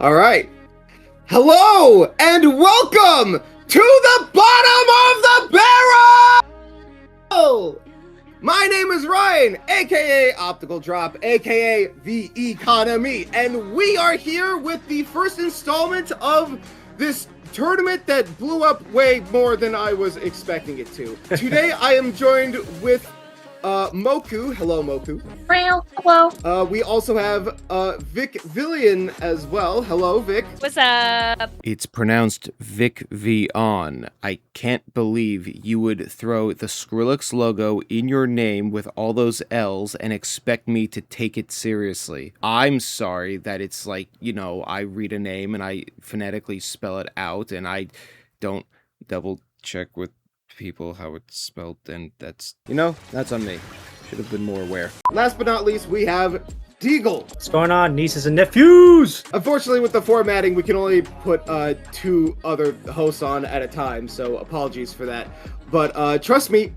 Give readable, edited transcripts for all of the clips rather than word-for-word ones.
All right. Hello and welcome to the bottom of the barrel! My name is Ryan, aka Optical Drop, aka The Economy, and we are here with the first installment of this tournament that blew up way more than I was expecting it to. Today I am joined with Moku. Hello, Moku. Hello. We also have Vic Villian as well. Hello, Vic. What's up? It's pronounced Vic V on. I can't believe you would throw the Skrillex logo in your name with all those L's and expect me to take it seriously. I'm sorry that it's like, I read a name and I phonetically spell it out and I don't double check with people how it's spelled, and that's on me. Should have been more aware. Last but not least, we have Deagle. What's going on, nieces and nephews? Unfortunately, with the formatting, we can only put two other hosts on at a time, so apologies for that. But trust me,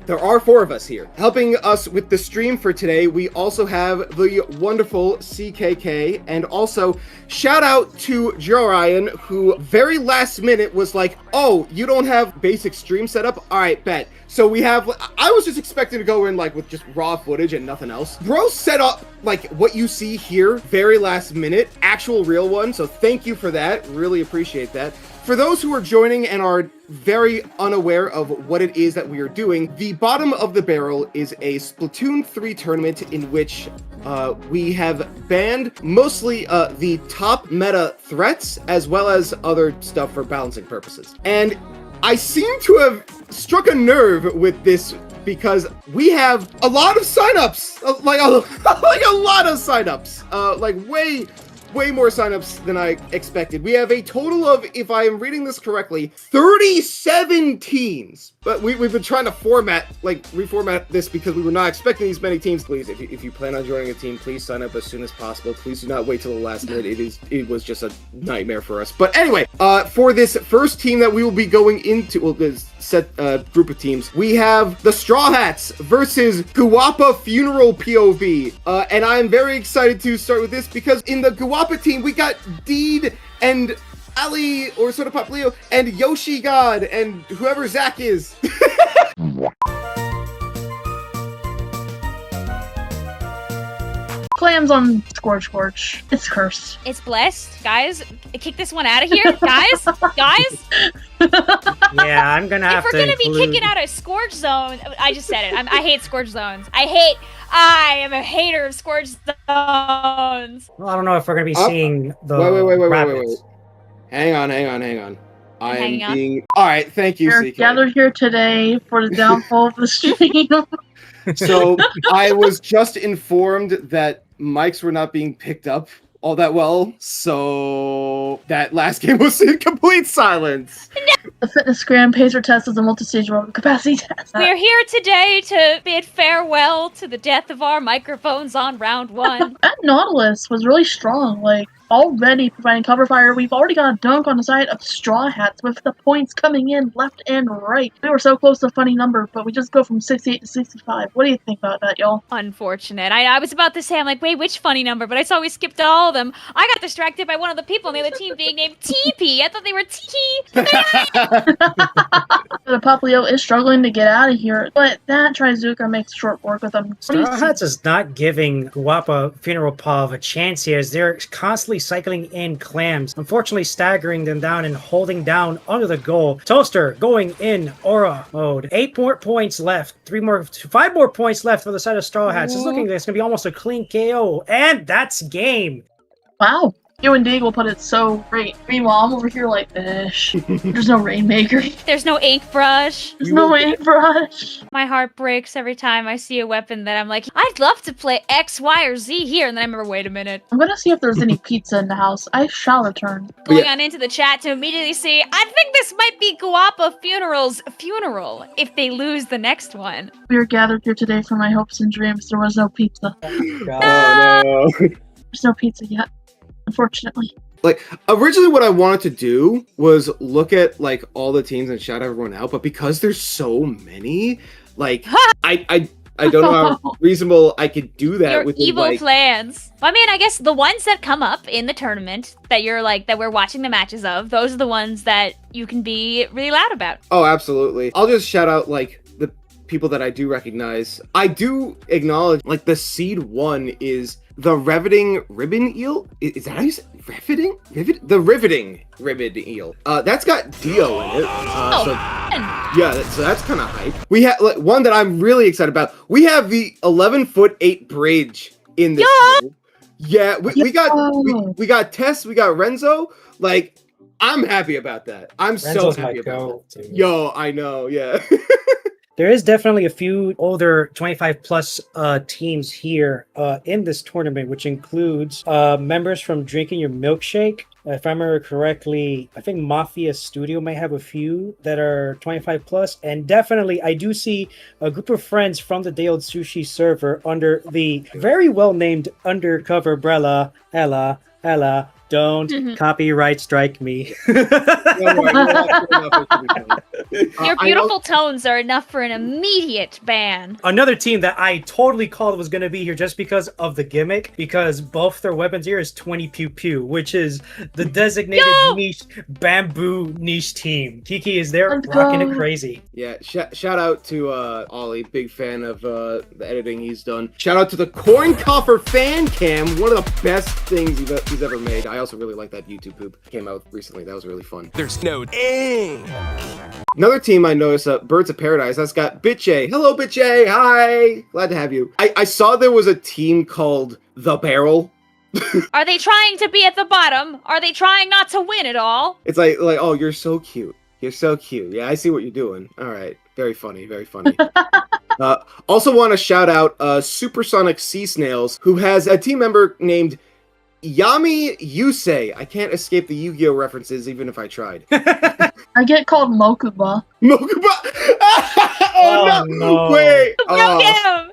there are four of us here. Helping us with the stream for today, we also have the wonderful CKK, and also shout out to Jorian, who very last minute was like, oh, you don't have basic stream setup? All right, bet. So we have, I was just expecting to go in like with just raw footage and nothing else. Bro set up like what you see here, very last minute, actual real one. So thank you for that. Really appreciate that. For those who are joining and are very unaware of what it is that we are doing, the bottom of the barrel is a Splatoon 3 tournament in which we have banned mostly the top meta threats as well as other stuff for balancing purposes. And I seem to have struck a nerve with this because we have a lot of signups, like a lot of signups, like way more signups than I expected. We have a total of, if I am reading this correctly, 37 teams. But we've been trying to reformat this because we were not expecting these many teams. Please, if you plan on joining a team, please sign up as soon as possible. Please do not wait till the last minute. It was just a nightmare for us. But anyway, for this first team that we will be going into, well, this set group of teams, we have the Straw Hats versus Guapa Funeral POV. And I am very excited to start with this because in the Guapa team, we got Deed and Ali, or Soda Pop Leo, and Yoshi God, and whoever Zach is. Clams on Scorch. It's cursed. It's blessed. Guys, kick this one out of here. Guys. Yeah, I'm gonna have to. If we're gonna be kicking out a Scorch zone, I just said it. I hate Scorch zones. I am a hater of Scorch zones. Well, I don't know if we're gonna be seeing the Wait. Hang on. I am being... Alright, thank you, We're CK. gathered here today for the downfall of the stream. So, I was just informed that mics were not being picked up all that well, so that last game was in complete silence. The fitness gram pacer test is a multi-stage aerobic capacity test. We're here today to bid farewell to the death of our microphones on round one. That Nautilus was really strong, already providing cover fire. We've already got a dunk on the side of Straw Hats with the points coming in left and right. We were so close to a funny number, but we just go from 68 to 65. What do you think about that, y'all? Unfortunate. I was about to say, I'm like, wait, which funny number? But I saw we skipped all of them. I got distracted by one of the people on the other team being named TP. I thought they were TT. The Poplio is struggling to get out of here, but that Trizuka makes short work with him. Straw Hats is not giving Guapa Funeral Pav a chance here, as they're constantly cycling in clams, unfortunately staggering them down and holding down under the goal. Toaster going in aura mode. 8 more points left. 5 more points left for the side of Straw Hats. It's looking like it's gonna be almost a clean KO, and that's game. Wow. You and Deagle put it so great. Meanwhile, I'm over here like, there's no Rainmaker. There's no ink brush. There's no ink brush. My heart breaks every time I see a weapon that I'm like, I'd love to play X, Y, or Z here. And then I remember, wait a minute. I'm gonna see if there's any pizza in the house. I shall return. Going on into the chat to immediately see, I think this might be Guapa Funeral's funeral if they lose the next one. We are gathered here today for my hopes and dreams. There was no pizza. Oh no. There's no pizza yet, unfortunately. Originally what I wanted to do was look at, all the teams and shout everyone out, but because there's so many, I I don't know how reasonable I could do that Your with evil like. plans. Well, I mean, I guess the ones that come up in the tournament that you're like that we're watching the matches of, those are the ones that you can be really loud about. Oh, absolutely. I'll just shout out like the people that I do recognize. I do acknowledge like the seed 1 is the riveting ribbon eel. Is that how you say riveting? The riveting ribbon eel. That's got Dio in it. So yeah, so that's kind of hype. We have like, one that I'm really excited about. We have the 11'8" bridge in this. Pool. Yeah, we got Tess, we got Renzo. Like, I'm happy about that. I'm so happy about that. Yo, I know, yeah. There is definitely a few older 25 plus teams here in this tournament, which includes members from Drinking Your Milkshake. If I remember correctly, I think Mafia Studio may have a few that are 25 plus. And definitely, I do see a group of friends from the Day Old Sushi server under the very well named Undercover umbrella. Ella, don't copyright strike me. Your beautiful tones are enough for an immediate ban. Another team that I totally called was going to be here just because of the gimmick, because both their weapons here is 20 pew pew, which is the designated niche bamboo niche team. Kiki is there rocking it crazy. Yeah, shout out to Ollie, big fan of the editing he's done. Shout out to the Corn Coffer fan cam, one of the best things he's ever made. I also really like that YouTube poop came out recently. That was really fun. There's no dang. Another team I noticed, Birds of Paradise, that's got Bitchay. Hello, Bitchay. Hi. Glad to have you. I saw there was a team called The Barrel. Are they trying to be at the bottom? Are they trying not to win at all? It's like, oh, you're so cute. You're so cute. Yeah, I see what you're doing. All right. Very funny. Very funny. Also want to shout out Supersonic Sea Snails, who has a team member named Yami Yusei. I can't escape the Yu-Gi-Oh references even if I tried. I get called Mokuba. Mokuba! Oh no! Wait!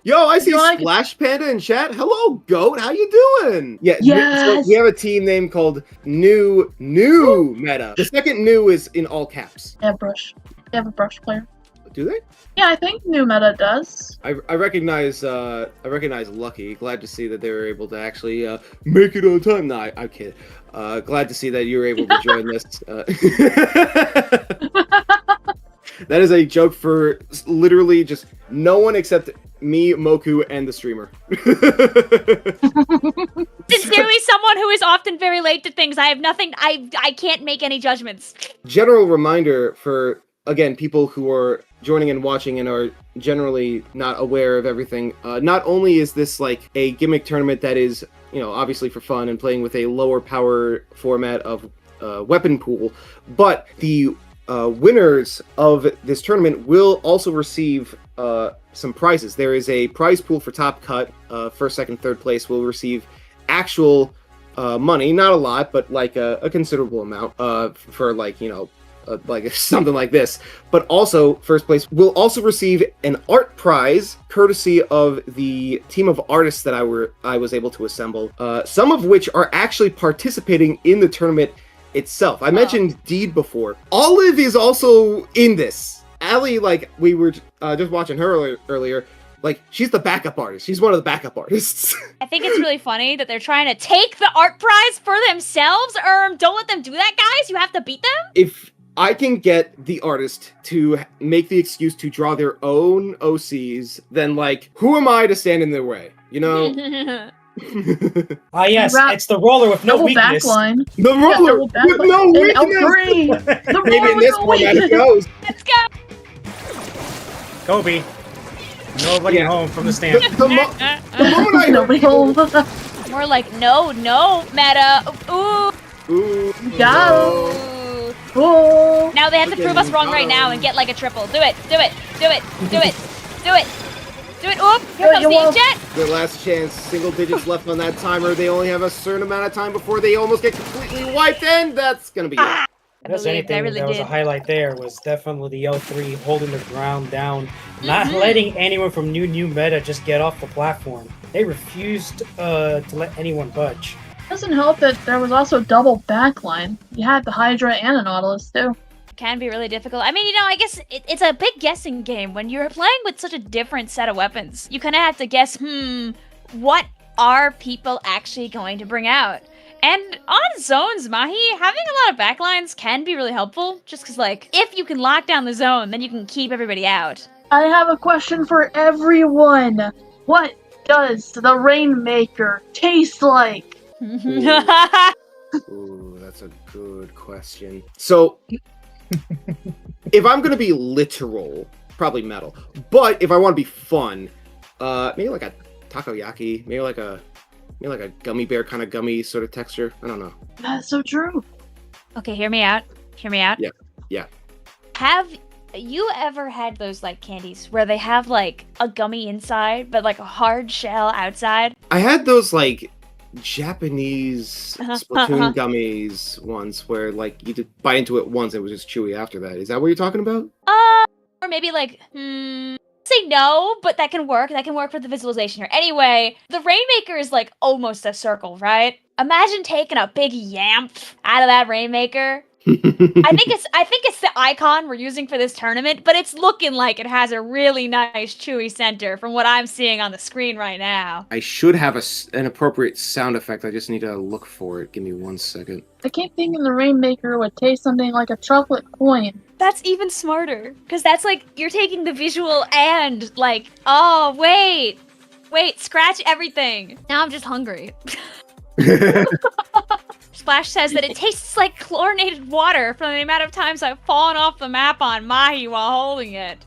Yo, I see Splash Panda in chat. Hello, Goat. How you doing? Yeah, so we have a team name called New Meta. The second new is in all caps. They have Brush. They have a Brush player. Do they? Yeah, I think New Meta does. I recognize Lucky. Glad to see that they were able to actually make it on time. No, I'm kidding. Glad to see that you were able to join this. That is a joke for literally just no one except me, Moku, and the streamer. Sincerely, someone who is often very late to things. I have nothing. I can't make any judgments. General reminder for, again, people who are joining and watching and are generally not aware of everything. Not only is this like a gimmick tournament that is, obviously for fun and playing with a lower power format of weapon pool, but the winners of this tournament will also receive some prizes. There is a prize pool for top cut. First, second, third place will receive actual money, not a lot, but like a considerable amount for like something like this. But also, first place will also receive an art prize courtesy of the team of artists that I was able to assemble. Some of which are actually participating in the tournament itself. I mentioned Deed before. Olive is also in this. Allie, like we were just watching her earlier. Like, she's the backup artist. She's one of the backup artists. I think it's really funny that they're trying to take the art prize for themselves. Don't let them do that, guys. You have to beat them. If I can get the artist to make the excuse to draw their own OCs, then, like, who am I to stand in their way? Yes, it's the roller with no weakness. Backline. The roller with no weakness. The roller with no weakness. Let's go. Kobe. Nobody home from the stand. The moment I Nobody home. More like no meta. Ooh. Go. No. Now they have to prove us wrong right now and get like a triple. Do it. Oop, here comes the jet. Their last chance. Single digits left on that timer. They only have a certain amount of time before they almost get completely wiped, and that's gonna be it. If there's anything that was a highlight there was definitely the L3 holding the ground down, not letting anyone from new meta just get off the platform. They refused to let anyone budge. Doesn't help that there was also double backline. You had the Hydra and a Nautilus too. Can be really difficult. I mean, I guess it's a big guessing game when you're playing with such a different set of weapons. You kind of have to guess, what are people actually going to bring out? And on zones, Mahi, having a lot of backlines can be really helpful, just because, like, if you can lock down the zone, then you can keep everybody out. I have a question for everyone. What does the Rainmaker taste like? Ooh, that's a good question. So, if I'm gonna be literal, probably metal. But if I want to be fun, maybe like a takoyaki, maybe like a gummy bear kind of gummy sort of texture. I don't know. That's so true. Okay, hear me out. Yeah. Have you ever had those, like, candies where they have, like, a gummy inside, but, like, a hard shell outside? I had those, like, Japanese Splatoon gummies once where, like, you could bite into it once and it was just chewy after that. Is that what you're talking about? Or maybe, like, say no, but that can work. That can work for the visualization here. Anyway, the Rainmaker is, like, almost a circle, right? Imagine taking a big yamp out of that Rainmaker. I think it's the icon we're using for this tournament, but it's looking like it has a really nice chewy center from what I'm seeing on the screen right now. I should have an appropriate sound effect. I just need to look for it. Give me 1 second. I keep thinking the Rainmaker would taste something like a chocolate coin. That's even smarter, because that's like, you're taking the visual and, like, oh, wait, scratch everything. Now I'm just hungry. Splash says that it tastes like chlorinated water from the amount of times I've fallen off the map on Mahi while holding it.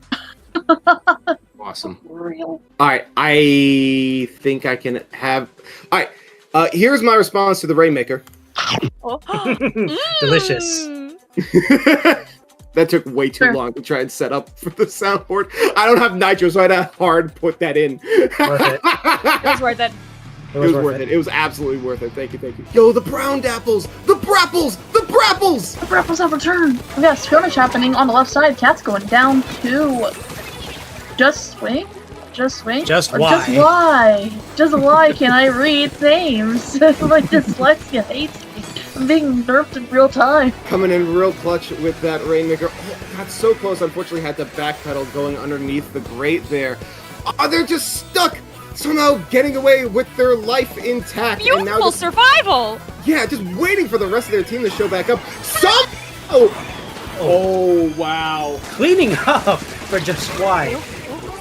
Awesome. Real. Alright, I think I can have... Alright, here's my response to the Rainmaker. Oh. Delicious. That took way too long to try and set up for the soundboard. I don't have nitro, so I had to hard put that in. Worth it. It was worth it. It was worth it. It was absolutely worth it. Thank you. Yo, the brown dapples! The brapples! The brapples! The Brapples have returned. We got a skirmish happening on the left side. Cat's going down to... Just swing? Just Or why? Just why can I read names? My dyslexia hates me. I'm being nerfed in real time. Coming in real clutch with that Rainmaker. Oh, got so close. Unfortunately, had to backpedal going underneath the grate there. Oh, they're just stuck! Somehow getting away with their life intact. Beautiful and now just, survival! Yeah, just waiting for the rest of their team to show back up. Oh, wow. Cleaning up for just why.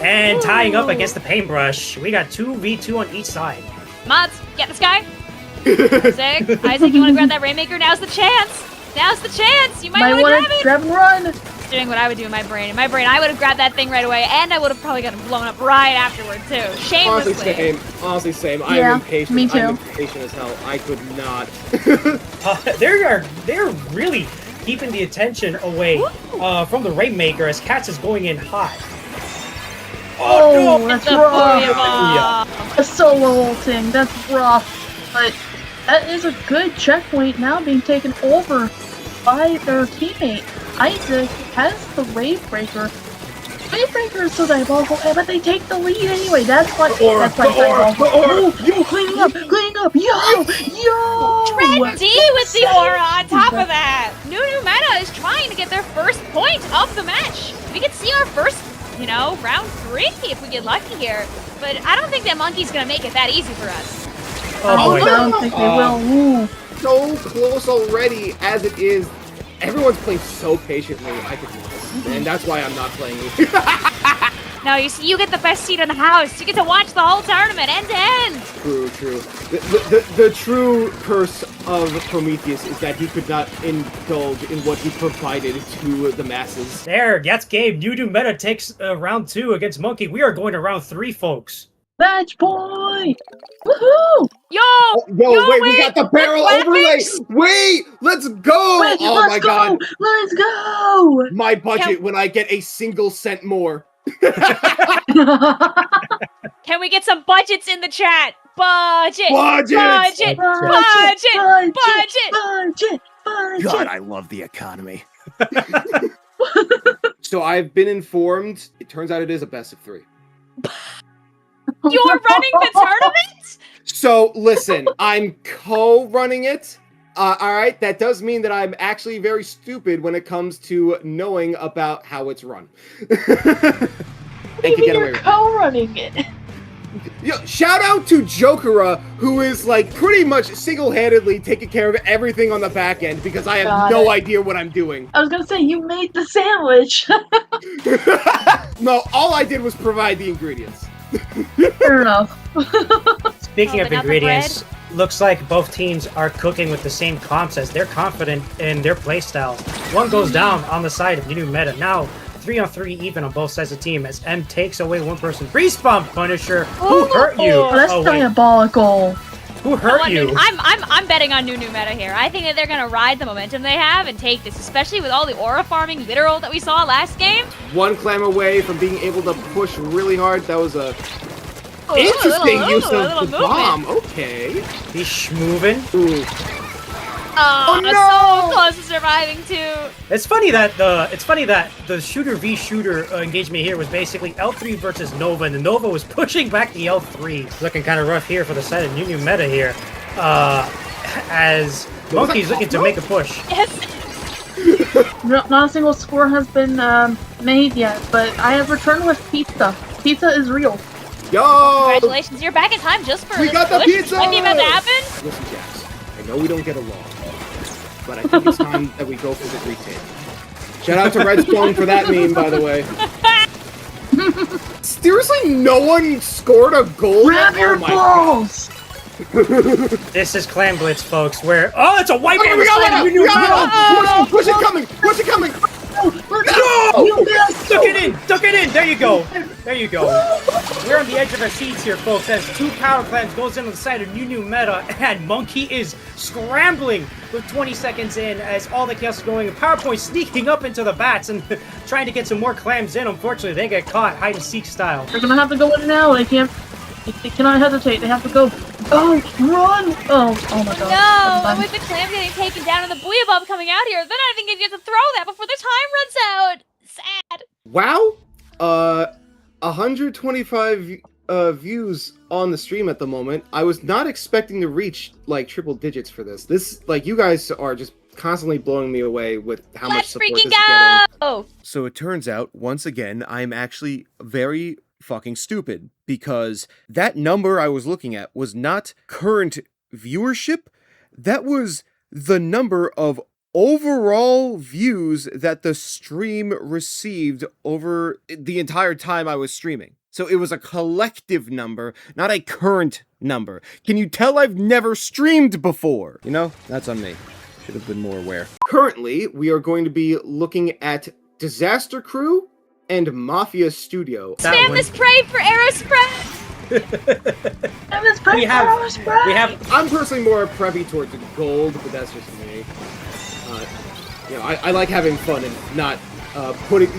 And tying up against the paintbrush. We got 2v2 on each side. Mods, get this guy. Isaac, you want to grab that Rainmaker? Now's the chance. You might want to grab and run. Doing what I would do in my brain. In my brain, I would have grabbed that thing right away, and I would have probably gotten blown up right afterward too. Shamelessly. Honestly, same. Yeah, I'm impatient. me too. I'm impatient as hell. I could not. They're really keeping the attention away from the Rainmaker as Cats is going in hot. Oh, no! That's The rough. A solo ulting, that's rough. But that is a good checkpoint now being taken over by their teammate. Isaac has the Wavebreaker. Wavebreaker is so diabolical, but they take the lead anyway. That's why diabolical. Oh, cleaning up, yo! Dread D with the aura on top of that. New Meta is trying to get their first point of the match. We could see our first, round 3 if we get lucky here. But I don't think that Monkey's gonna make it that easy for us. I don't think they will. Ooh. So close already as it is. Everyone's playing so patiently. I could do this, and that's why I'm not playing. No, you see, you get the best seat in the house. You get to watch the whole tournament end to end. True. The true curse of Prometheus is that he could not indulge in what he provided to the masses. There, that's game. New Meta takes round 2 against Monkey. We are going to round 3, folks. Match point! Woohoo! Wait, we got the barrel overlay! Wait, let's go! God. Let's go! My budget when I get a single cent more. Can we get some budgets in the chat? Budget! God, I love the economy. So I've been informed, it turns out it is a best of 3. You're running the tournament? So listen, I'm co-running it. All right, that does mean that I'm actually very stupid when it comes to knowing about how it's run. Maybe you're co-running it. Yo, shout out to Jokera, who is like pretty much single-handedly taking care of everything on the back end because I have no idea what I'm doing. I was gonna say, you made the sandwich. No, all I did was provide the ingredients. Fair enough. Speaking of but not the ingredients, looks like both teams are cooking with the same comps as they're confident in their playstyles. One goes down on the side of new meta. Now 3-on-3 even on both sides of the team as M takes away one person. Freeze bomb Punisher. Who hurt you? Oh, that's diabolical. Who hurt you? I'm betting on new meta here. I think that they're gonna ride the momentum they have and take this, especially with all the aura farming literal that we saw last game. One clam away from being able to push really hard. That was a interesting use of the bomb. Okay. He's schmoving. Ooh. Oh no! So close to surviving too. It's funny that the shooter v shooter engagement here was basically L3 versus Nova, and the Nova was pushing back the L3. Looking kind of rough here for the side of New Meta here, as Monkey's looking to make a push. Yes. Not a single score has been made yet, but I have returned with pizza. Pizza is real. Yo! Congratulations, you're back in time just for We this got the push. pizza! Might be about to happen. Listen, Jax, I know we don't get along, but I think it's time that we go for the retake. Shout out to Redstone for that meme, by the way. Seriously, no one scored a goal? Grab your balls! This is Clan Blitz, folks, where it's a wipe Okay, on we the got side of one! New We got Meta. one! Push it coming! Push it coming! No! You missed! Duck it in! Duck it in! There you go! There you go. We're on the edge of our seats here, folks, as two power clans goes in on the side of New Meta, and Monkey is scrambling with 20 seconds in as all the chaos is going. PowerPoint sneaking up into the bats and trying to get some more clams in. Unfortunately, they get caught hide-and-seek style. They're gonna have to go in now. They can't. They cannot hesitate. They have to go. Oh, run! Oh my god. No, and with the clams getting taken down and the Booyah Bomb coming out here, then I think you get to throw that before the time runs out. Sad. Wow. 125 views on the stream at the moment. I was not expecting to reach like triple digits for this. This, like, you guys are just constantly blowing me away with how much support this is getting. Oh. So it turns out, once again, I'm actually very fucking stupid, because that number I was looking at was not current viewership. That was the number of overall views that the stream received over the entire time I was streaming. So it was a collective number, not a current number. Can you tell I've never streamed before? You know, that's on me. Should have been more aware. Currently, we are going to be looking at Disaster Crew and Mafia Studio. Spam this prey for arrow spread! We have I'm personally more preppy towards the gold, but that's just me. You know, I like having fun and not putting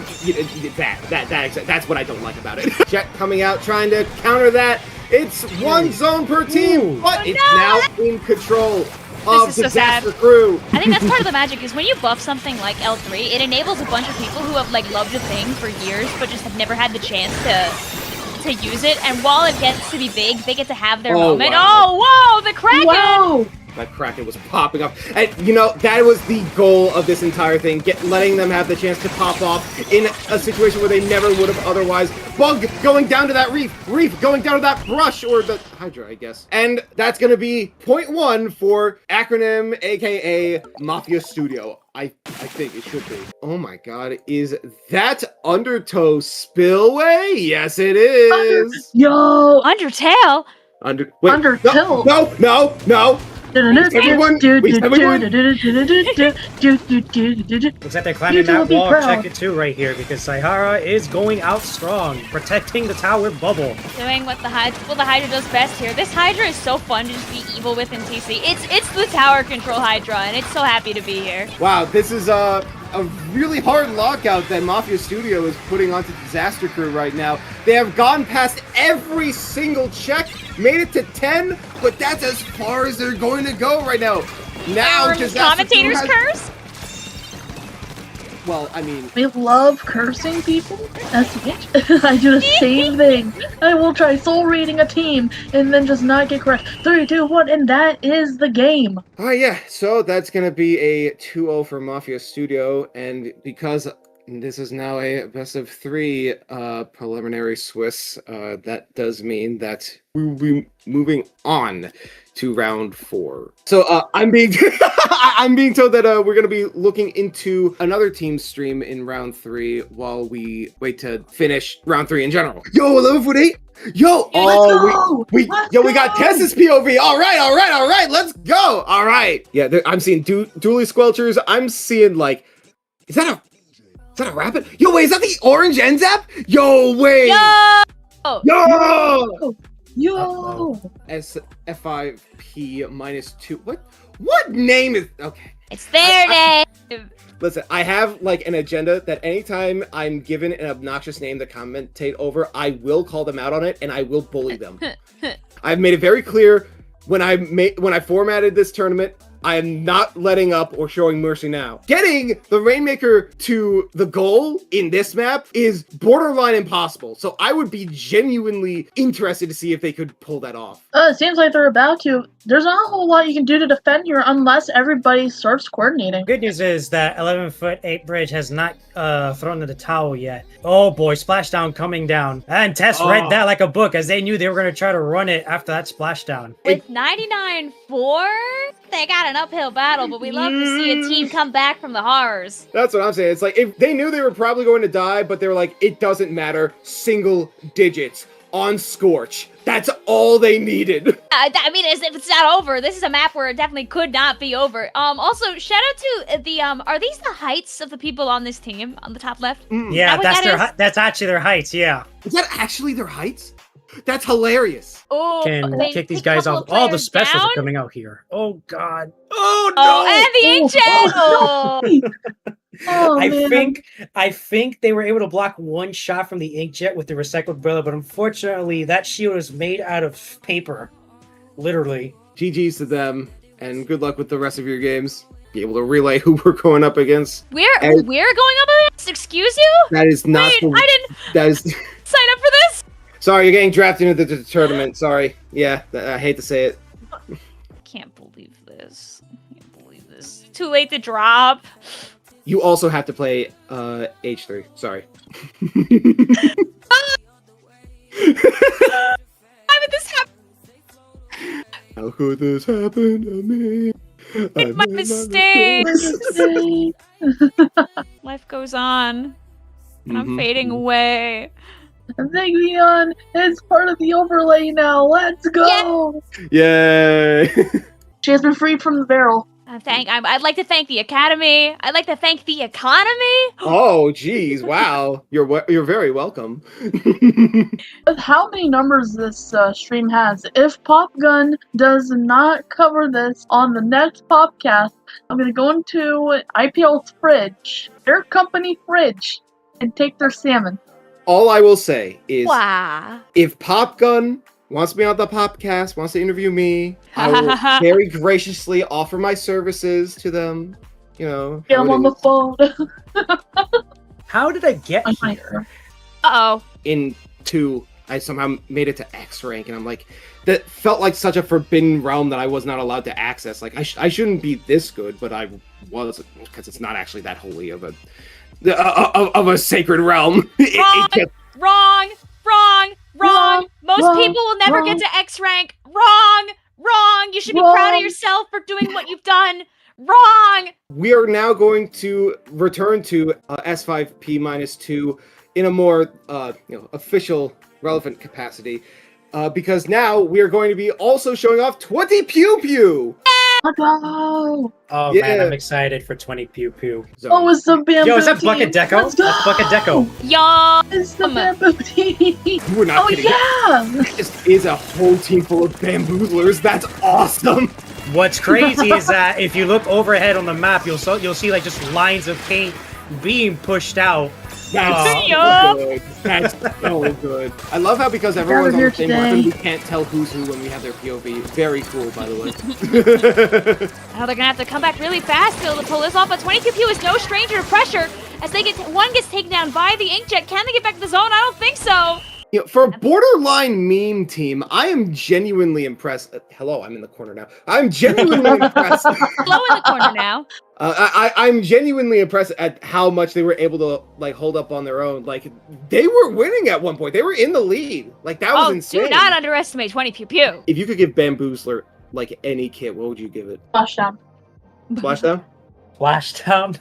that's what I don't like about it. Jet coming out trying to counter that. It's one zone per team, but it's now in control of Disaster Crew. I think that's part of the magic, is when you buff something like L3, it enables a bunch of people who have like loved a thing for years but just have never had the chance to use it, and while it gets to be big, they get to have their moment. Wow. Oh, whoa, the Kraken! Wow! That Kraken was popping up. And, you know, that was the goal of this entire thing. Letting them have the chance to pop off in a situation where they never would have otherwise. Bug going down to that reef. Reef going down to that brush, or the Hydra, I guess. And that's going to be point 1 for acronym, aka Mafia Studio. I think it should be. Oh my god, is that Undertow Spillway? Yes, it is. Yo! Undertale? Wait, Undertow. No. Everyone. Looks like they're climbing that wall. Check it too right here, because Saihara is going out strong, protecting the tower bubble. Doing what the Hydra does best here. This Hydra is so fun to just be evil with in TC. It's the tower control Hydra, and it's so happy to be here. Wow, this is a really hard lockout that Mafia Studio is putting onto Disaster Crew right now. They have gone past every single check, made it to 10, but that's as far as they're going to go right now. Now, Disaster commentator's Crew has... curse? well, I mean, We love cursing people. SCH. I do the same thing. I will try soul reading a team and then just not get correct. 3, 2, 1, and that is the game. yeah, so that's gonna be a 2-0 for Mafia Studio, and because this is now a best of 3 preliminary Swiss, that does mean that we will be moving on to round 4. So I'm being I'm being told that we're gonna be looking into another team's stream in round 3 while we wait to finish round 3 in general. Yo, 11-8. Yo, we got Tessa's POV. All right, let's go. All right, yeah, I'm seeing Dooley Squelchers. I'm seeing like, is that a rapid? Yo, wait, is that the orange NZAP? Yo, wait. Yo! SFIP -2. What name is okay? It's their name. Listen, I have like an agenda that anytime I'm given an obnoxious name to commentate over, I will call them out on it and I will bully them. I've made it very clear when I formatted this tournament, I am not letting up or showing mercy now. Getting the Rainmaker to the goal in this map is borderline impossible. So I would be genuinely interested to see if they could pull that off. It seems like they're about to. There's not a whole lot you can do to defend here unless everybody starts coordinating. Good news is that 11-8 bridge has not thrown in the towel yet. Oh boy, splashdown coming down. And Tess read that like a book as they knew they were going to try to run it after that splashdown. With 99-4, they got an uphill battle, but we love to see a team come back from the horrors. That's what I'm saying. It's like, if they knew they were probably going to die, but they were like, it doesn't matter. Single digits on Scorch. That's all they needed. I mean, as if it's not over. This is a map where it definitely could not be over. Also, shout out to the, are these the heights of the people on this team on the top left? Yeah, that's actually their heights, yeah. Is that actually their heights? That's hilarious. Oh, Can kick these guys off. All the specials are coming out here. Oh, God. Oh, no. Oh, and the Inkjet. I think they were able to block one shot from the Inkjet with the recycled umbrella, but unfortunately, that shield is made out of paper. Literally. GG's to them, and good luck with the rest of your games. Be able to relay who we're going up against. We're going up against? Excuse you? That is not. Wait, I didn't that is sign up for this. Sorry, you're getting drafted into the tournament. Sorry. Yeah, I hate to say it. Can't believe this. Too late to drop. You also have to play H3. Sorry. Why would this happen? How could this happen to me? It's my mistake. Life goes on. And I'm fading away. And Leon is part of the overlay now. Let's go! Yay! She has been freed from the barrel. I'd like to thank the Academy. I'd like to thank the economy. Oh, geez! Wow, you're very welcome. With how many numbers this stream has, if Popgun does not cover this on the next podcast, I'm gonna go into IPL's fridge, their company fridge, and take their salmon. All I will say is, wow. If Popgun wants to be on the podcast, wants to interview me, I will very graciously offer my services to them. You know, get them on the phone. How did I get here? Uh-oh. I somehow made it to X rank, and I'm like, that felt like such a forbidden realm that I was not allowed to access. Like, I shouldn't be this good, but I was, because it's not actually that holy of a sacred realm. Wrong. Most people will never get to X rank. Wrong. You should be proud of yourself for doing what you've done. Wrong. We are now going to return to S5P -2 in a more official, relevant capacity, because now we are going to be also showing off 20 Pew Pew. Oh yeah. Man, I'm excited for 20 Pew Pew. Oh, it's the bamboo. Yo, is that Bucket Deco? That's Bucket Deco. Yum. It's the bamboo team. You were not kidding. Yeah. This is a whole team full of bamboozlers. That's awesome. What's crazy is that if you look overhead on the map, you'll see like just lines of paint being pushed out. That's so good. That's so good. I love how because everyone's on the same weapon, we can't tell who's who when we have their POV. Very cool, by the way. Oh, they're gonna have to come back really fast to be able to pull this off, but 20 Pew Pew is no stranger to pressure. as one gets taken down by the inkjet. Can they get back to the zone? I don't think so. You know, for a borderline meme team, I am genuinely impressed. Hello, I'm in the corner now. I'm genuinely impressed. Low in the corner now. I'm genuinely impressed at how much they were able to like hold up on their own. Like they were winning at one point. They were in the lead. Like that was insane. Do not underestimate 20 Pew Pew. If you could give Bamboozler like any kit, what would you give it? Splashdown. Splashdown? Splashdown.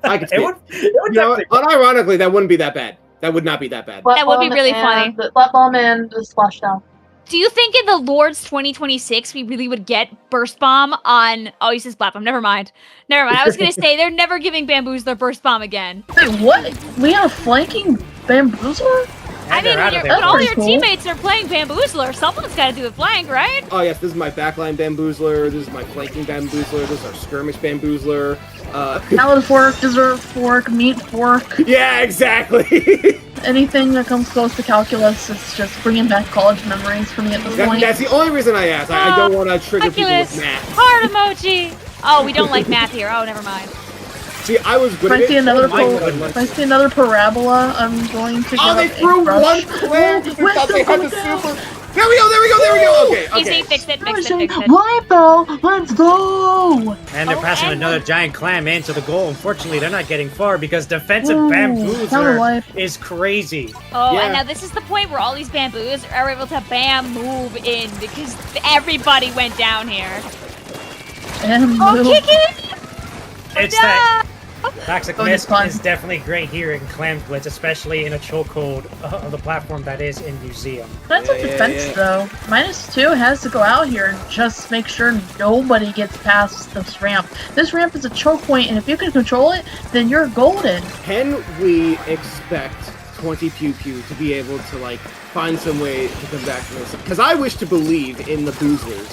I could see It it. would You know, unironically, that wouldn't be that bad. That would not be that bad. That would be really funny. Flat bomb and the splashdown. Do you think in the Lords 2026 we really would get Burst Bomb on... Oh, he says Flat Bomb. Never mind. I was going to say, they're never giving Bamboozler Burst Bomb again. Wait, what? We have flanking Bamboozler? I mean, when all your teammates are playing Bamboozler, someone's got to do the flank, right? Oh yes, this is my backline Bamboozler. This is my flanking Bamboozler. This is our skirmish Bamboozler. Salad fork, dessert fork, meat fork. Yeah, exactly. Anything that comes close to calculus is just bringing back college memories for me at this point. That's the only reason I asked. I don't want to trigger Calculus, people with math. heart emoji. Oh, we don't like math here. Oh, never mind. See, I was good If I see another If if I see another parabola, I'm going to. Oh, they give threw a crush. one flare because they Wait, thought they don't had the go down. super. There we go. Okay. Easy, fix it. Right, Bell, let's go! And they're passing and another giant clam into the goal. Unfortunately, they're not getting far because defensive Ooh, Bamboozler counterwipe. is crazy. Oh, Yeah. and now this is the point where all these bamboos are able to move in because everybody went down here. And Oh, move. kick it! It's No! that Toxic Oh, Mist fun. is definitely great here in Clam Blitz, especially in a chokehold of the platform that is in Museum. That's a defense, though. -2 has to go out here and just make sure nobody gets past this ramp. This ramp is a choke point, and if you can control it, then you're golden. Can we expect 20 Pew Pew to be able to like find some way to come back from this? Because I wish to believe in the Boozlers.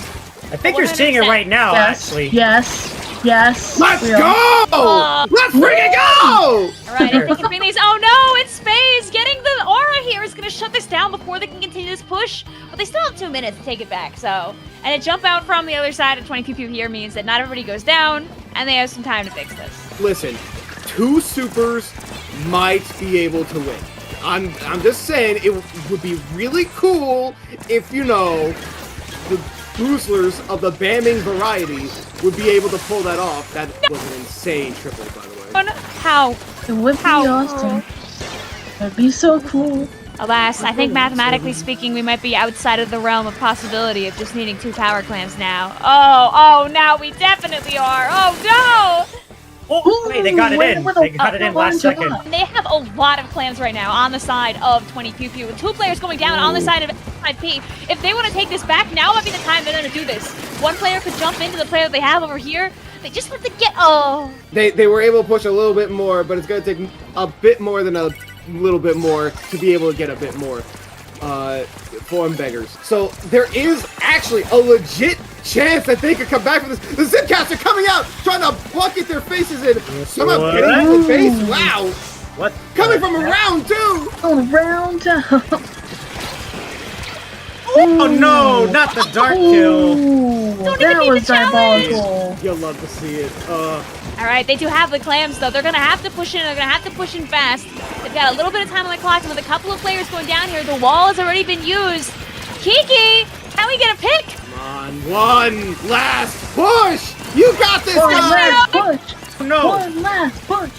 I think you're seeing it right now, Yes, actually. yes. Let's we are. go! Let's freaking go! Alright, if they can bring these. Oh no, it's Space! Getting the aura here is gonna shut this down before they can continue this push. But they still have 2 minutes to take it back, so. And a jump out from the other side of 20 Pew Pew here means that not everybody goes down, and they have some time to fix this. Listen, 2 supers might be able to win. I'm just saying it would be really cool if, you know, the Boozlers of the bamming variety would be able to pull that off. That was an insane triple, by the way. How? It would be How awesome. It'd be so cool. Alas, I think mathematically speaking, we might be outside of the realm of possibility of just needing 2 power clams now. Oh, now we definitely are. Oh no! Oh, wait, they got it in. They got it in last second. They have a lot of clams right now on the side of 20 Pew Pew, with 2 players going down on the side of 5P. If they want to take this back, now might be the time they're going to do this. One player could jump into the player that they have over here. They just have to get. Oh. They were able to push a little bit more, but it's going to take a bit more than a little bit more to be able to get a bit more form beggars. So there is actually a legit chance that they could come back from this. The Zipcats are coming out, trying to bucket their faces in. Somehow getting into the face. Wow. What? Coming from around too. On round town. Oh no, not the dark kill. Ooh, Don't that even need was the challenge. diabolical. You'll love to see it. Alright, they do have the clams though. They're gonna have to push in. They're gonna have to push in fast. They've got a little bit of time on the clock, and with a couple of players going down here, the wall has already been used. Kiki, can we get a pick? Come on, one last push. You got this, One guys. last push. No. One last push.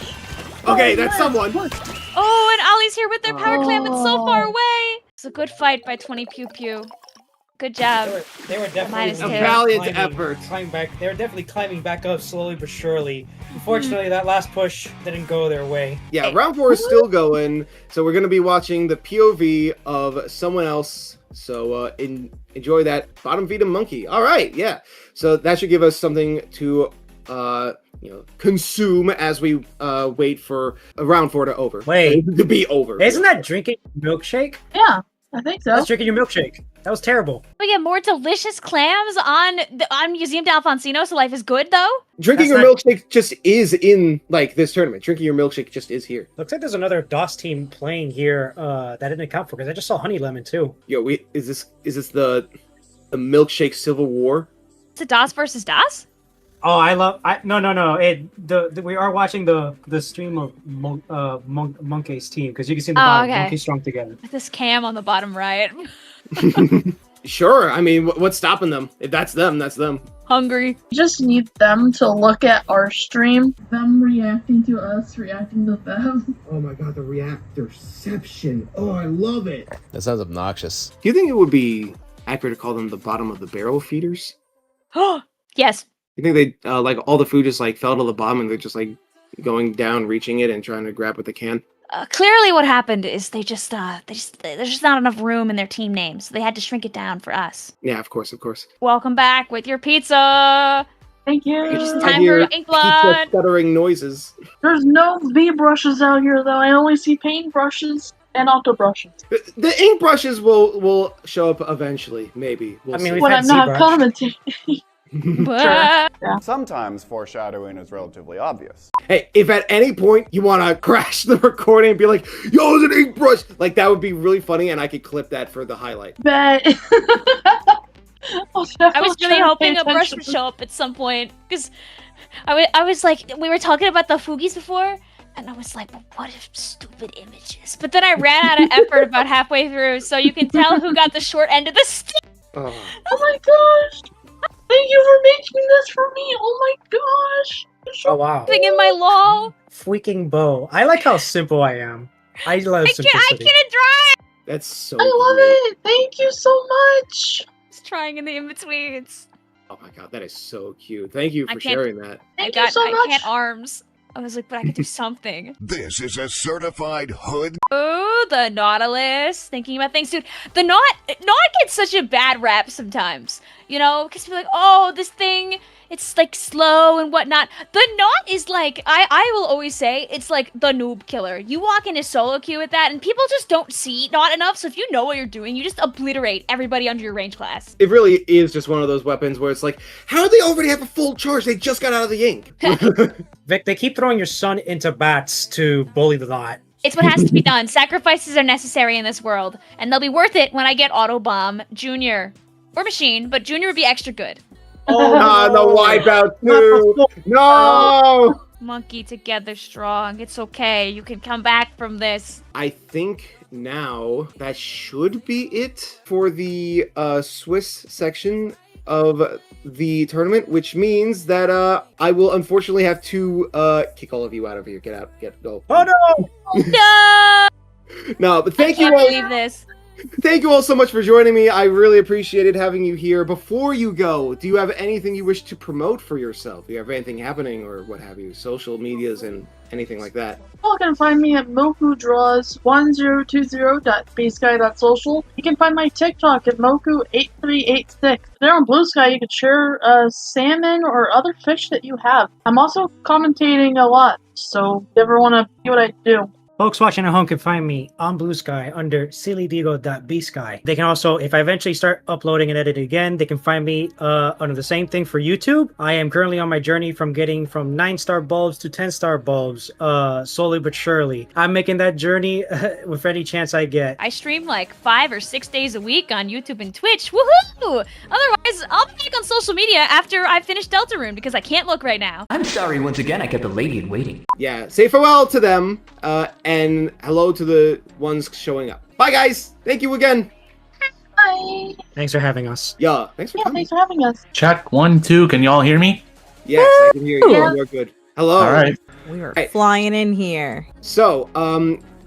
Okay, One that's last someone. push. Oh, and Ollie's here with their power clam, but so far Oh. away. It's a good fight by 20 Pew Pew. Good job. They were definitely -2. A valiant climbing- effort. climbing back. They were definitely climbing back up slowly but surely. Unfortunately, that last push didn't go their way. Yeah, round 4 is still going, so we're going to be watching the POV of someone else. So enjoy that. Bottom feed a monkey. All right, yeah. So that should give us something to consume as we wait for round 4 to over. Wait. To be over. Isn't that drinking milkshake? Yeah, I think so. That's drinking your milkshake. That was terrible. We get more delicious clams on Museum d'Alfonsino, so life is good though. Drinking That's your milkshake just is in like this tournament. Drinking your milkshake just is here. Looks like there's another DOS team playing here that didn't account for because I just saw Honey Lemon too. Yo, is this the milkshake civil war? Is it DOS versus DOS? Oh, no. We are watching the stream of Monkey's team because you can see the bottom. okay. Monkey strung together. This cam on the bottom right. Sure. I mean, what's stopping them? If that's them, that's them. Hungry. We just need them to look at our stream. Them reacting to us, reacting to them. Oh my god, the reactorception. Oh, I love it. That sounds obnoxious. Do you think it would be accurate to call them the bottom of the barrel feeders? Yes. You think they like all the food just like fell to the bottom and they're just like going down, reaching it, and trying to grab what they can? Clearly, what happened is there's just not enough room in their team names. So they had to shrink it down for us. Yeah, of course, of course. Welcome back with your pizza. Thank you. You're just in I time hear for ink blood. pizza stuttering noises. There's no V brushes out here, though. I only see paint brushes and auto brushes. The ink brushes will show up eventually, maybe. We'll see. We've When had I'm not ZBrush. commenting. But- Sometimes foreshadowing is relatively obvious. Hey, if at any point you want to crash the recording and be like, yo, it's an ink brush, like that would be really funny, and I could clip that for the highlight. Bet. I was really hoping a brush would show up at some point because I was like, we were talking about the Fugis before, and I was like, well, what if stupid images? But then I ran out of effort about halfway through, so you can tell who got the short end of the stick. Oh. Oh my gosh. Thank you for making this for me. Oh my gosh. Oh wow. Thing in my law. Freaking bow. I like how simple I am. I love I simplicity. can't draw it. That's so I love cool. it. Thank you so much. It's trying in the in-betweens. Oh my god, that is so cute. Thank you I for can't- sharing that. Thank I you so I much. can't arms. I was like, but I could do something. This is a certified hood. Oh, the Nautilus. Thinking about things, dude. The Naut gets such a bad rap sometimes. You know, because people are like, oh, this thing, it's like slow and whatnot. The Naut is like, I will always say, it's like the noob killer. You walk into solo queue with that, and people just don't see Naut enough. So if you know what you're doing, you just obliterate everybody under your range class. It really is just one of those weapons where it's like, how do they already have a full charge? They just got out of the ink. Vic, they keep throwing your son into bats to bully the Naut. It's what has to be done. Sacrifices are necessary in this world, and they'll be worth it when I get Autobomb Junior or Machine, but Junior would be extra good. Ah, the wipeout too. No. Monkey together strong. It's okay. You can come back from this. I think now that should be it for the Swiss section of the tournament, which means that I will unfortunately have to kick all of you out of here. Get out. Go. Oh no! No! No, but thank I you can't all. believe this. Thank you all so much for joining me. I really appreciated having you here. Before you go, do you have anything you wish to promote for yourself? Do you have anything happening or what have you? Social medias and anything like that? You can find me at mokudraws1020.basesky.social. You can find my TikTok at moku8386. There on Blue Sky, you can share salmon or other fish that you have. I'm also commentating a lot, so if you ever want to see what I do. Folks watching at home can find me on Blue Sky under sillydigo.bsky. They can also, if I eventually start uploading and editing again, they can find me under the same thing for YouTube. I am currently on my journey from getting from 9-star bulbs to 10-star bulbs, slowly but surely. I'm making that journey with any chance I get. I stream like 5 or 6 days a week on YouTube and Twitch. Woohoo! Otherwise, I'll be back on social media after I finish Deltarune because I can't look right now. I'm sorry once again I kept the lady in waiting. Yeah, say farewell to them, and hello to the ones showing up. Bye, guys. Thank you again. Bye. Thanks for having us. Yeah, thanks for Yeah, coming. thanks for having us. Check 1, 2. Can y'all hear me? Yes, I can hear you. Yeah. You're good. Hello. All right. We are Hey. flying in here. So,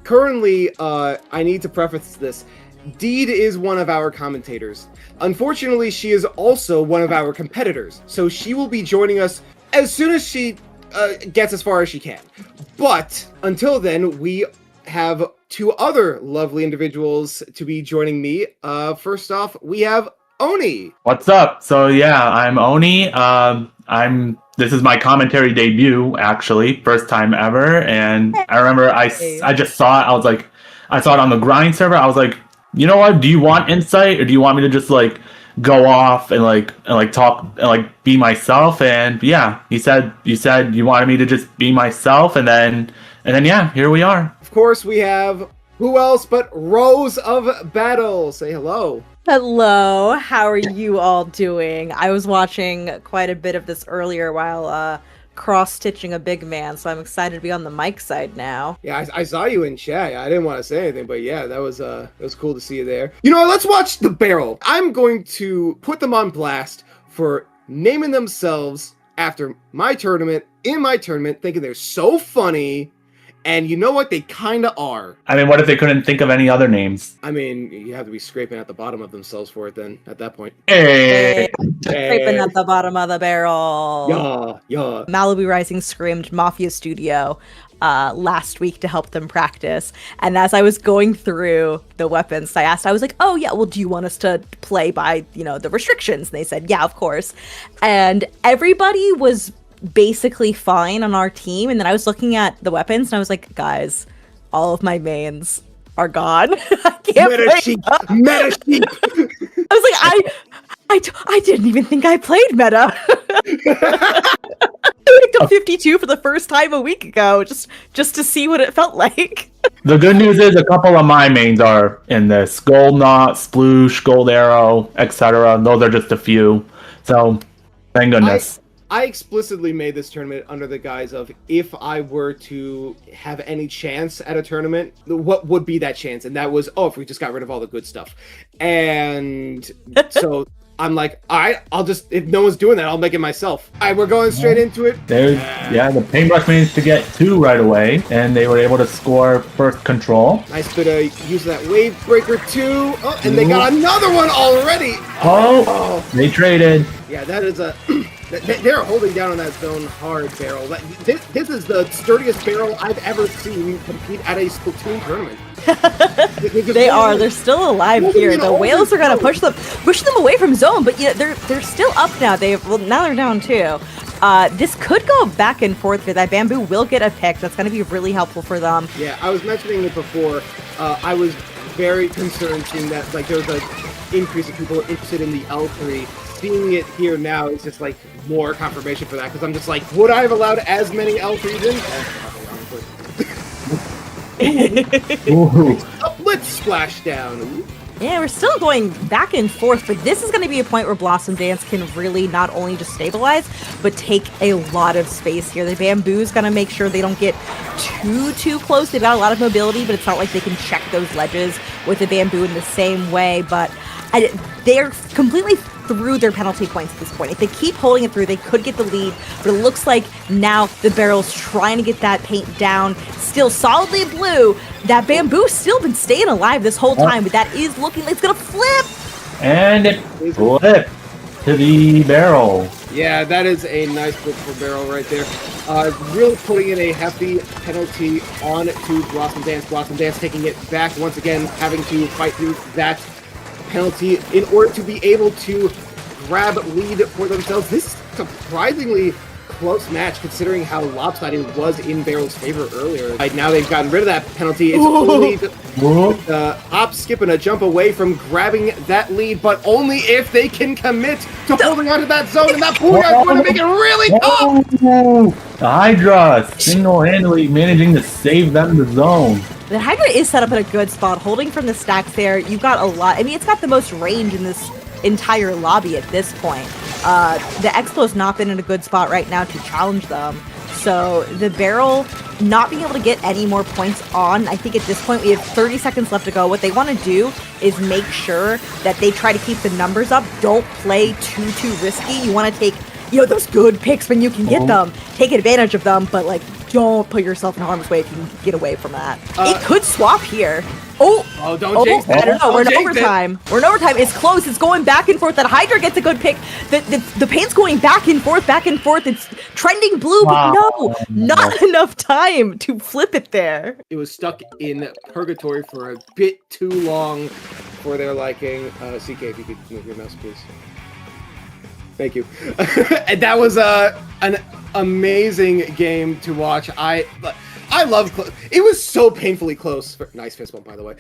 currently, I need to preface this. Deed is one of our commentators. Unfortunately, she is also one of our competitors, so she will be joining us as soon as she gets as far as she can. But until then, we have 2 other lovely individuals to be joining me. First off, we have Oni. What's up? So yeah, I'm Oni. This is my commentary debut, actually, first time ever. And I remember I just saw it. I saw it on the grind server. I was like, you know what? Do you want insight, or do you want me to just like go off and talk and be myself? And yeah, you said you wanted me to just be myself, and then yeah, here we are. Of course, we have Who else but Rose of Battle? Say hello. Hello, how are you all doing? I was watching quite a bit of this earlier while cross-stitching a big man, so I'm excited to be on the mic side now. Yeah, I saw you in chat. I didn't want to say anything, but yeah, that was cool to see you there. You know what? Let's watch the barrel. I'm going to put them on blast for naming themselves after my tournament, in my tournament, thinking they're so funny. And you know what? They kind of are. I mean, what if they couldn't think of any other names? I mean, you have to be scraping at the bottom of themselves for it then, at that point. Hey. Scraping at the bottom of the barrel. Yeah. Malibu Rising screamed Mafia Studio last week to help them practice. And as I was going through the weapons, I was like, oh yeah, well, do you want us to play by, the restrictions? And they said, yeah, of course. And everybody was basically fine on our team, and then I was looking at the weapons and I was like, guys, all of my mains are gone. I can't Meta sheep. I was like, I didn't even think I played meta. I picked up 52 for the first time a week ago, just to see what it felt like. The good news is a couple of my mains are in this. Gold Knot, Sploosh, Gold Arrow, etc. Those are just a few. So, thank goodness. I explicitly made this tournament under the guise of, if I were to have any chance at a tournament, what would be that chance? And that was, if we just got rid of all the good stuff. And so I'm like, all right, I'll just, if no one's doing that, I'll make it myself. All right, we're going straight into it. The Paintbrush managed to get 2 right away, and they were able to score first control. Nice bit of use of that Wave Breaker 2. Oh, and they got another one already. They traded. Yeah, that is a... They're holding down on that zone hard, Barrel. This is the sturdiest Barrel I've ever seen compete at a Splatoon tournament. They are. They're still alive here. The whales are gonna push them away from zone, but yeah, they're still up now. Now they're down too. This could go back and forth here. That bamboo will get a pick. That's gonna be really helpful for them. Yeah, I was mentioning it before. I was very concerned seeing that there was an increase of people interested in the L3. Seeing it here now is just more confirmation for that, because I'm just like, would I have allowed as many L3s in? Let's splashdown. Yeah, we're still going back and forth, but this is going to be a point where Blossom Dance can really not only just stabilize, but take a lot of space here. The bamboo's going to make sure they don't get too close. They've got a lot of mobility, but it's not like they can check those ledges with the bamboo in the same way, but they're completely through their penalty points at this point. If they keep holding it through, they could get the lead, but it looks like now the barrel's trying to get that paint down, still solidly blue. That bamboo's still been staying alive this whole time, but that is looking like it's gonna flip! And it flipped to the barrel. Yeah, that is a nice flip for Barrel right there. Really putting in a hefty penalty on to Blossom Dance. Blossom Dance taking it back once again, having to fight through that penalty in order to be able to grab lead for themselves. This is surprisingly close match considering how lopsided it was in Barrel's favor earlier. Right now they've gotten rid of that penalty. It's only the hop, skip, and a jump away from grabbing that lead, but only if they can commit to holding onto that zone, and that Booyah is going to make it really tough! The Hydra single-handedly managing to save them the zone. The Hydra is set up in a good spot, holding from the stacks there. You've got a lot. I mean, it's got the most range in this entire lobby at this point. The Expo's not been in a good spot right now to challenge them. So the Barrel not being able to get any more points on, I think at this point we have 30 seconds left to go. What they want to do is make sure that they try to keep the numbers up. Don't play too risky. You want to take, those good picks when you can get them. Take advantage of them, but don't put yourself in harm's way if you can get away from that. It could swap here. Don't jinx that. I don't know. We're in overtime. It's close. It's going back and forth. That Hydra gets a good pick. The paint's going back and forth. It's trending blue, but no, not enough time to flip it there. It was stuck in purgatory for a bit too long for their liking. CK, if you could move your mouse, please. Thank you. And that was an amazing game to watch. I love it was so painfully close. Nice fist bump, by the way.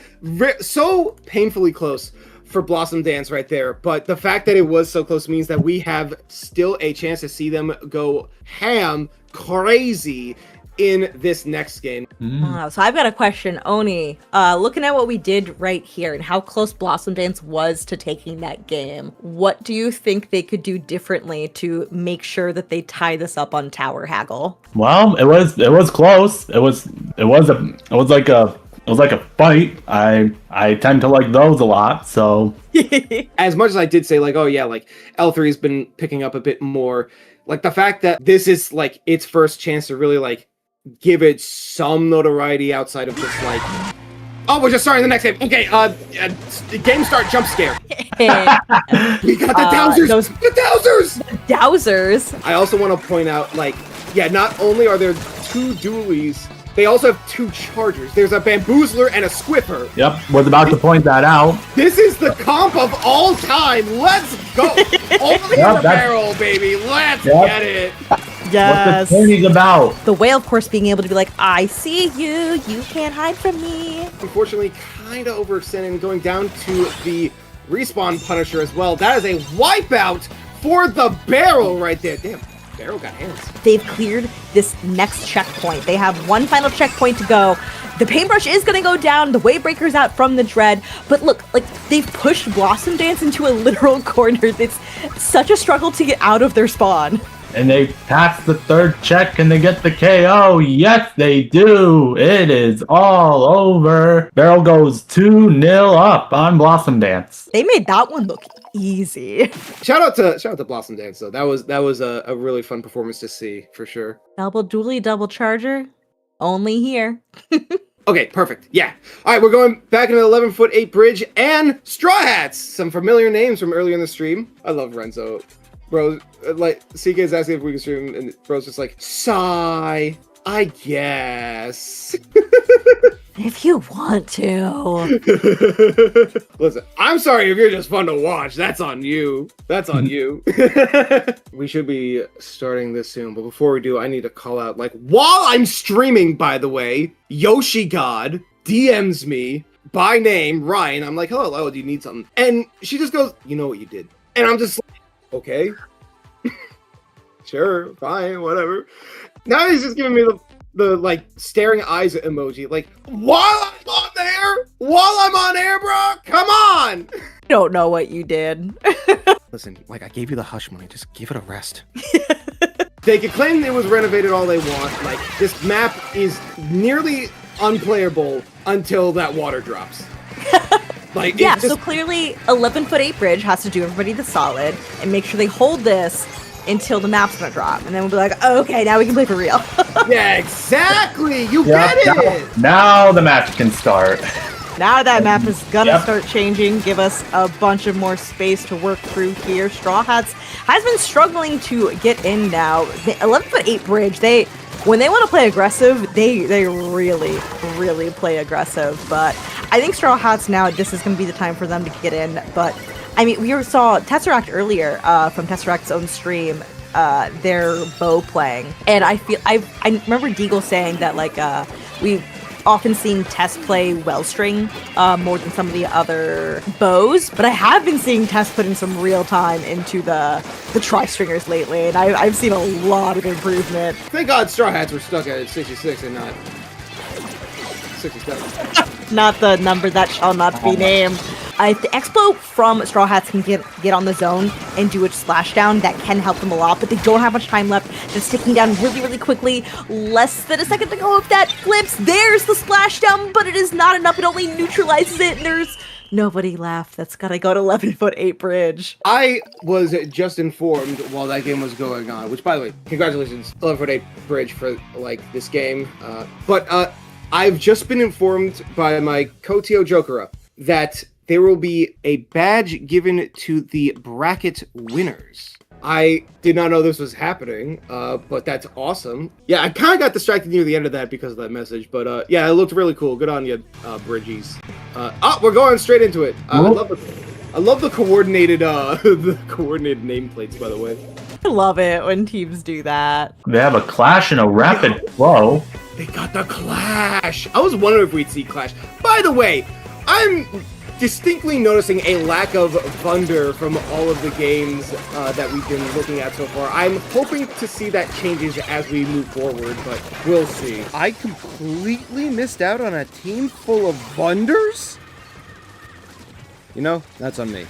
So painfully close for Blossom Dance right there. But the fact that it was so close means that we have still a chance to see them go ham crazy in this next game. So I've got a question, Oni. Looking at what we did right here and how close Blossom Dance was to taking that game, what do you think they could do differently to make sure that they tie this up on Tower Haggle? Well, it was close. It was like a fight. I tend to like those a lot. So as much as I did say like, oh yeah, like L3's been picking up a bit more, like the fact that this is like its first chance to really like give it some notoriety outside of just like, oh, we're just starting the next game. Okay, game start jump scare. We got the Dowsers. The Dowsers. Dowsers. I also want to point out, like, yeah, not only are there 2 dualies, they also have 2 chargers. There's a Bamboozler and a Squiffer. Yep, was about to point that out. This is the comp of all time. Let's go. Only in the barrel, baby. Let's get it. Yes. What's the tourney's about? The whale, of course, being able to be like, I see you. You can't hide from me. Unfortunately, kind of overextending, going down to the respawn Punisher as well. That is a wipeout for the barrel right there. Damn. Barrel got hands. They've cleared this next checkpoint. They have one final checkpoint to go. The paintbrush is going to go down. The Wavebreaker's out from the Dread. But look, like, they've pushed Blossom Dance into a literal corner. It's such a struggle to get out of their spawn. And they pass the 3rd check and they get the KO. Yes, they do. It is all over. Barrel goes 2-0 up on Blossom Dance. They made that one look easy. Shout out to Blossom Dance though. That was a really fun performance to see for sure. Double dually, double charger, only here. Okay, perfect. Yeah. All right, we're going back into the 11-foot-8 bridge and Straw Hats. Some familiar names from earlier in the stream. I love Renzo. Bro, like, CK is asking if we can stream, and bro's just like, sigh, I guess. If you want to. Listen, I'm sorry if you're just fun to watch. That's on you. That's on you. We should be starting this soon, but before we do, I need to call out, like, while I'm streaming, by the way, Yoshi God DMs me by name, Ryan. I'm like, hello, do you need something? And she just goes, you know what you did. And I'm just like, okay. Sure, fine, whatever. Now he's just giving me the like staring eyes emoji. Like, while I'm on air, bro, come on. Don't know what you did. Listen, like, I gave you the hush money. Just give it a rest. They can claim it was renovated all they want. Like, this map is nearly unplayable until that water drops. Like, yeah, so clearly 11-foot-8 bridge has to do everybody the solid and make sure they hold this until the map's gonna drop. And then we'll be like, oh, okay, now we can play for real. Yeah, exactly. You get it. Now the match can start. Now that map is gonna start changing, give us a bunch of more space to work through here. Straw Hats has been struggling to get in now. The 11-foot-8 bridge, when they want to play aggressive, they really play aggressive. But I think Straw Hats now, this is going to be the time for them to get in. But I mean, we saw Tesseract earlier from Tesseract's own stream, their bow playing, and I remember Deagle saying that like we've often seen Tess play Wellstring more than some of the other bows, but I have been seeing Tess put in some real time into the tri-stringers lately, and I've seen a lot of improvement. Thank God Straw Hats were stuck at 66 and not 67. Not the number that shall not be named. If the Expo from Straw Hats can get on the zone and do its splashdown, that can help them a lot, but they don't have much time left. Just ticking down really quickly. Less than a second to go. If that flips, there's the splashdown, but it is not enough. It only neutralizes it, and there's nobody left. That's gotta go to 11-foot-8 bridge. I was just informed while that game was going on, which, by the way, congratulations, 11-foot-8 bridge for, like, this game. But I've just been informed by my Kotio Jokera that there will be a badge given to the bracket winners. I did not know this was happening, but that's awesome. Yeah, I kind of got distracted near the end of that because of that message, but yeah, it looked really cool. Good on you, Bridgies. We're going straight into it. I love the coordinated nameplates, by the way. I love it when teams do that. They have a Clash and a Rapid Flow. They got the Clash. I was wondering if we'd see Clash. By the way, I'm distinctly noticing a lack of Thunder from all of the games that we've been looking at so far. I'm hoping to see that changes as we move forward, but we'll see. I completely missed out on a team full of Thunders? You know, that's on me.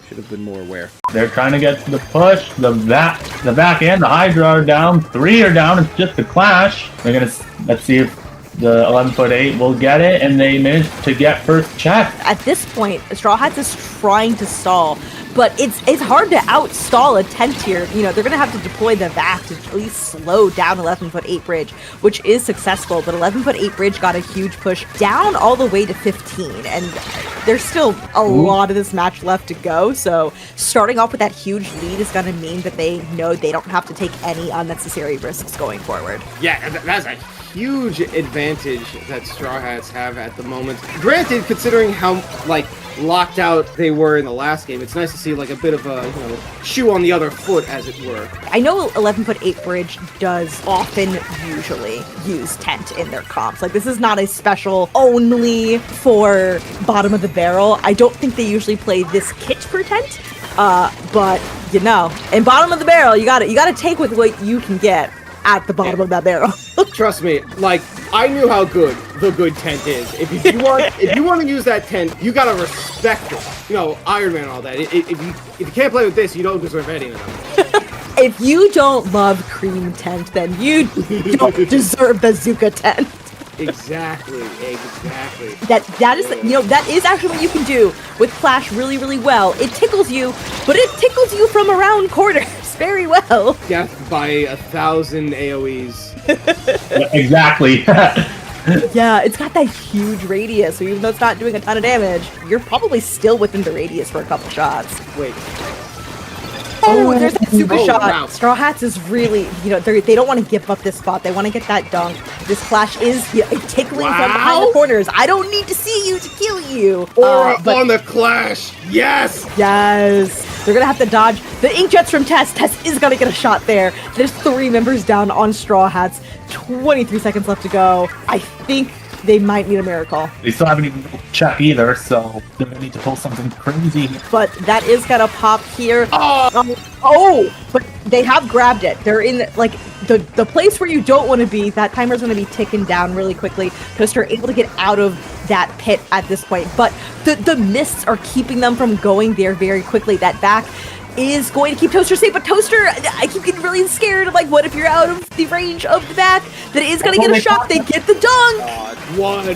Should have been more aware. They're trying to get to the push. The back end, the Hydra are down. 3 are down. It's just a clash. They're gonna, let's see if the 11'8" will get it, and they managed to get first check. At this point, Straw Hats is trying to stall, but it's hard to outstall a tent here. You know, they're gonna have to deploy the VAC to at least slow down 11'8" Bridge, which is successful, but 11'8" Bridge got a huge push down all the way to 15, and there's still a lot of this match left to go, so starting off with that huge lead is gonna mean that they know they don't have to take any unnecessary risks going forward. Yeah, that's a huge advantage that Straw Hats have at the moment. Granted, considering how, like, locked out they were in the last game, it's nice to see, like, a bit of a, you know, shoe on the other foot, as it were. I know 11'8" Bridge does often usually use tent in their comps. Like, this is not a special only for bottom of the barrel. I don't think they usually play this kit for tent, but, you know, in bottom of the barrel, you gotta take with what you can get at the bottom of that barrel. Trust me, like, I knew how good the good tent is. If you want to use that tent, you gotta respect it. You know, Iron Man and all that. If you can't play with this, you don't deserve any of them. If you don't love cream tent, then you don't deserve the Zuka tent. Exactly. That is, you know, that is actually what you can do with Clash really, really well. It tickles you, but it tickles you from around corners very well. Death by 1,000 AoEs. Exactly. Yeah, it's got that huge radius, so even though it's not doing a ton of damage, you're probably still within the radius for a couple shots. Wait. Oh, there's that super shot. Wow. Straw Hats is really, you know, they don't want to give up this spot. They want to get that dunk. This Clash is, you know, tickling from behind the corners. I don't need to see you to kill you. Or on the Clash. Yes. They're going to have to dodge the Inkjets from Tess. Tess is going to get a shot there. There's 3 members down on Straw Hats. 23 seconds left to go. I think they might need a miracle. They still haven't even checked either, so they're gonna need to pull something crazy. But that is gonna pop here. But they have grabbed it. They're in, like, the place where you don't want to be. That timer's gonna be ticking down really quickly. Toaster able to get out of that pit at this point. But the mists are keeping them from going there very quickly. That back is going to keep Toaster safe, but Toaster, I keep getting really scared. I'm like, what if you're out of the range of the back? That is going to get a shot. They get the dunk. One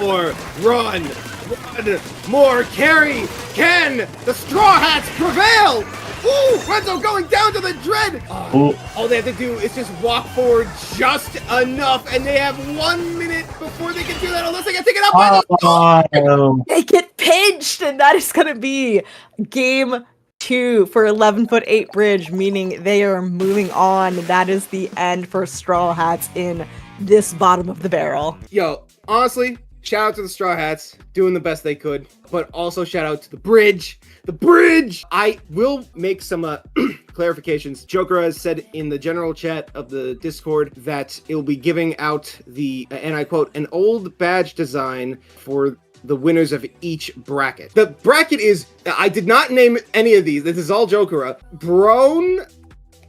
more run. One more carry. Can the Straw Hats prevail? Ooh, Renzo going down to the Dread. All they have to do is just walk forward just enough, and they have 1 minute before they can do that, unless they get taken out by the dog. They get pinched, and that is going to be game 2 for 11'8" Bridge, meaning they are moving on. That is the end for Straw Hats in this bottom of the barrel. Yo, honestly, shout out to the Straw Hats, doing the best they could, but also shout out to the Bridge. The Bridge! I will make some clarifications. Joker has said in the general chat of the Discord that it'll be giving out the, and I quote, an old badge design for the winners of each bracket. The bracket is, I did not name any of these. This is all Jokera. Brown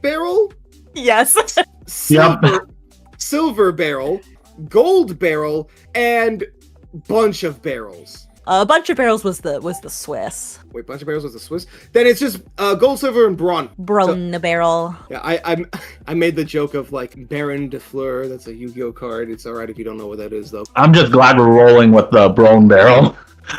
barrel? Yes. Silver barrel, gold barrel, and bunch of barrels. A bunch of barrels was the Swiss. Wait, bunch of barrels was the Swiss? Then it's just gold, silver, and brawn. Brawn the barrel. Yeah, I made the joke of like Baron de Fleur. That's a Yu-Gi-Oh card. It's alright if you don't know what that is, though. I'm just glad we're rolling with the Brown barrel.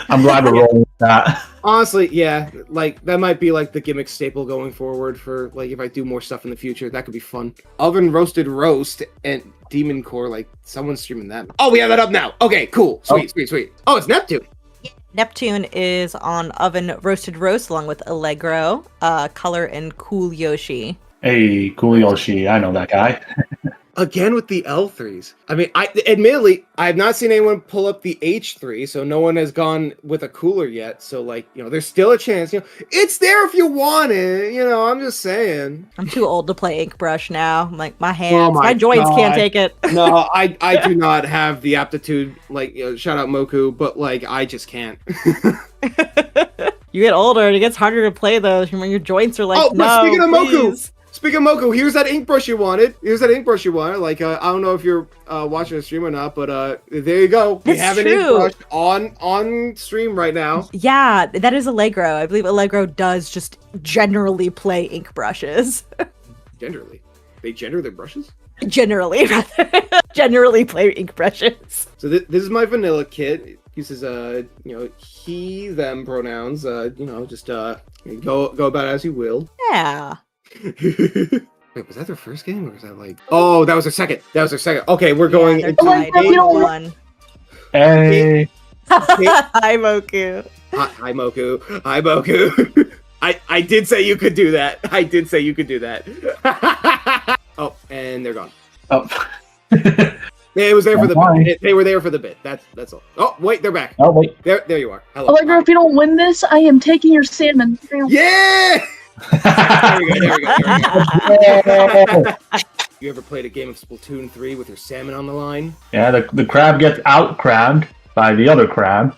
I'm glad we're rolling with that. Honestly, yeah, like that might be like the gimmick staple going forward for like if I do more stuff in the future. That could be fun. Oven roasted roast and Demon Core. Like someone's streaming that. Oh, we have that up now. Okay, cool, sweet. Oh, it's Neptune. Neptune is on Oven Roasted Roast along with Allegro, Color, and Cool Yoshi. Hey, Cool Yoshi. I know that guy. Again with the L3s. I mean, admittedly, I have not seen anyone pull up the H3, so no one has gone with a cooler yet. So, like, there's still a chance. It's there if you want it. I'm just saying. I'm too old to play ink brush now. I'm like, my hands, my joints can't take it. No, I do not have the aptitude. Like, shout out Moku, but like, I just can't. You get older and it gets harder to play those when your joints are like, oh, but speaking of please. Moku. Speaking of Moku, here's that ink brush you wanted. Like, I don't know if you're watching the stream or not, but there you go. We have an ink brush on stream right now. Yeah, that is Allegro. I believe Allegro does just generally play ink brushes. Generally? They gender their brushes? Generally, rather. Generally play ink brushes. So this is my vanilla kit. It uses, he, them pronouns. Just go about as you will. Yeah. Wait, was that their first game, or was that like? Oh, that was their second. Okay, we're going into game 1. Hey. Hi, Moku. Hi, Moku. I did say you could do that. Oh, and they're gone. Oh. It was there for the bit. They were there for the bit. That's all. Oh, wait, they're back. Oh, wait. There you are. Hello. Allegro, if you don't win this, I am taking your salmon. Yeah! There we go. You ever played a game of Splatoon 3 with your salmon on the line? Yeah, the crab gets out-crabbed by the other crab.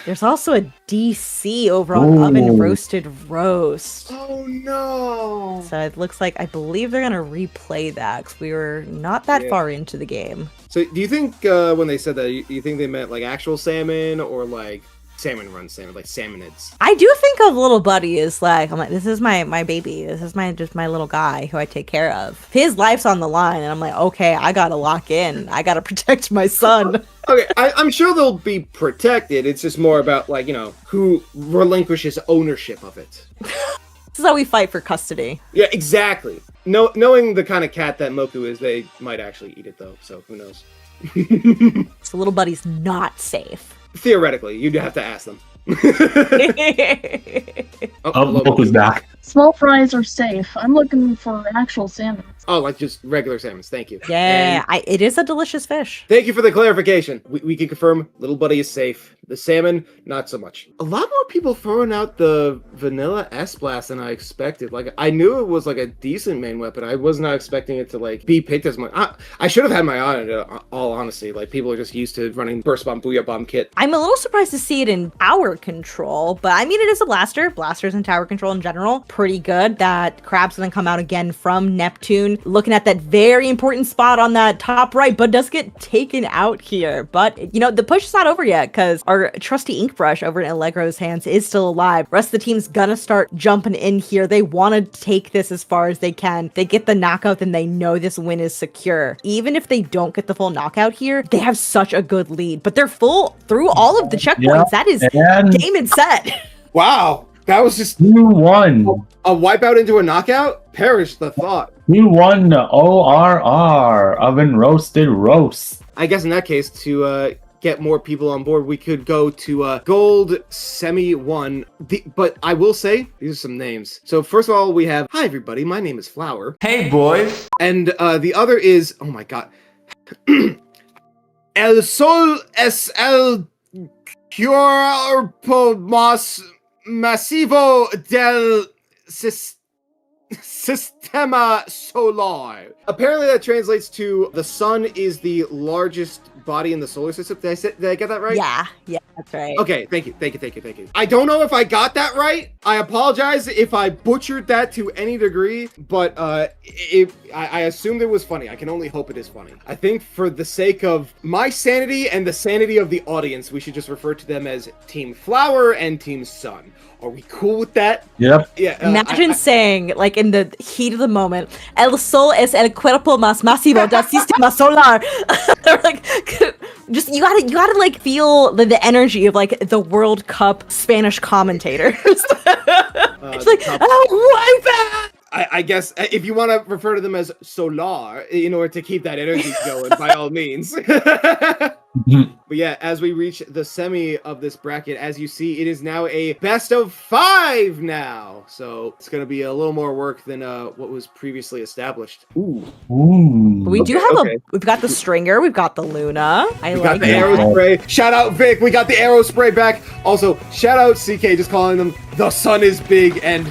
There's also a DC over on Oven Roasted Roast. Oh no! So it looks like, I believe they're gonna replay that because we were not that far into the game. So do you think when they said that, you think they meant like actual salmon or like salmon run salmon, like salmonids? I do think of Little Buddy as like, I'm like, this is my baby. This is just my little guy who I take care of. His life's on the line, and I'm like, okay, I gotta lock in. I gotta protect my son. Okay, I'm sure they'll be protected. It's just more about like, who relinquishes ownership of it. This is how we fight for custody. Yeah, exactly. Knowing the kind of cat that Moku is, they might actually eat it though, so who knows. So Little Buddy's not safe. Theoretically, you'd have to ask them. Moku's back. Small fries are safe. I'm looking for actual salmon. Oh, like just regular salmons. Thank you. Yeah, it is a delicious fish. Thank you for the clarification. We can confirm Little Buddy is safe. The salmon, not so much. A lot more people throwing out the vanilla S-Blast than I expected. Like, I knew it was like a decent main weapon. I was not expecting it to like be picked as much. I should have had my eye on it, all honesty. Like, people are just used to running Burst Bomb, Booyah Bomb kit. I'm a little surprised to see it in tower control, but I mean, it is a blaster. Blasters in tower control in general, pretty good. That crab's gonna come out again from Neptune. Looking at that very important spot on that top right, but does get taken out here. But, the push is not over yet, because our trusty ink brush over in Allegro's hands is still alive. Rest of the team's gonna start jumping in here. They want to take this as far as they can. They get the knockout, then they know this win is secure. Even if they don't get the full knockout here, they have such a good lead. But they're full through all of the checkpoints. Yeah, that is game and set. Wow, that was just 2-1. A wipeout into a knockout? Perish the thought. 2-1 ORR, Oven Roasted Roast. I guess in that case, to get more people on board, we could go to Gold Semi 1. But I will say, these are some names. So first of all, we have, hi everybody, my name is Flower. Hey, boys. And the other is, oh my god. El Sol es el cuerpo más masivo del Sistema Solar. Apparently that translates to the sun is the largest body in the solar system. Did I get that right? Yeah, that's right. Okay, thank you. I don't know if I got that right. I apologize if I butchered that to any degree, but I assumed it was funny. I can only hope it is funny. I think for the sake of my sanity and the sanity of the audience, we should just refer to them as Team Flower and Team Sun. Are we cool with that? Yep. Yeah. Imagine saying, like, in the heat of the moment, El Sol es el cuerpo más masivo del sistema solar. Like, just you gotta like feel the energy of like the World Cup Spanish commentators. It's like, oh, wipe out! I guess if you want to refer to them as Solar in order to keep that energy going, by all means. But yeah, as we reach the semi of this bracket, as you see, it is now a best of 5 now. So it's going to be a little more work than what was previously established. Ooh. We do have okay. we've got the Stringer, we've got the Luna. We got the arrow spray. Shout out Vic, we got the arrow spray back. Also, shout out CK, just calling them the sun is big and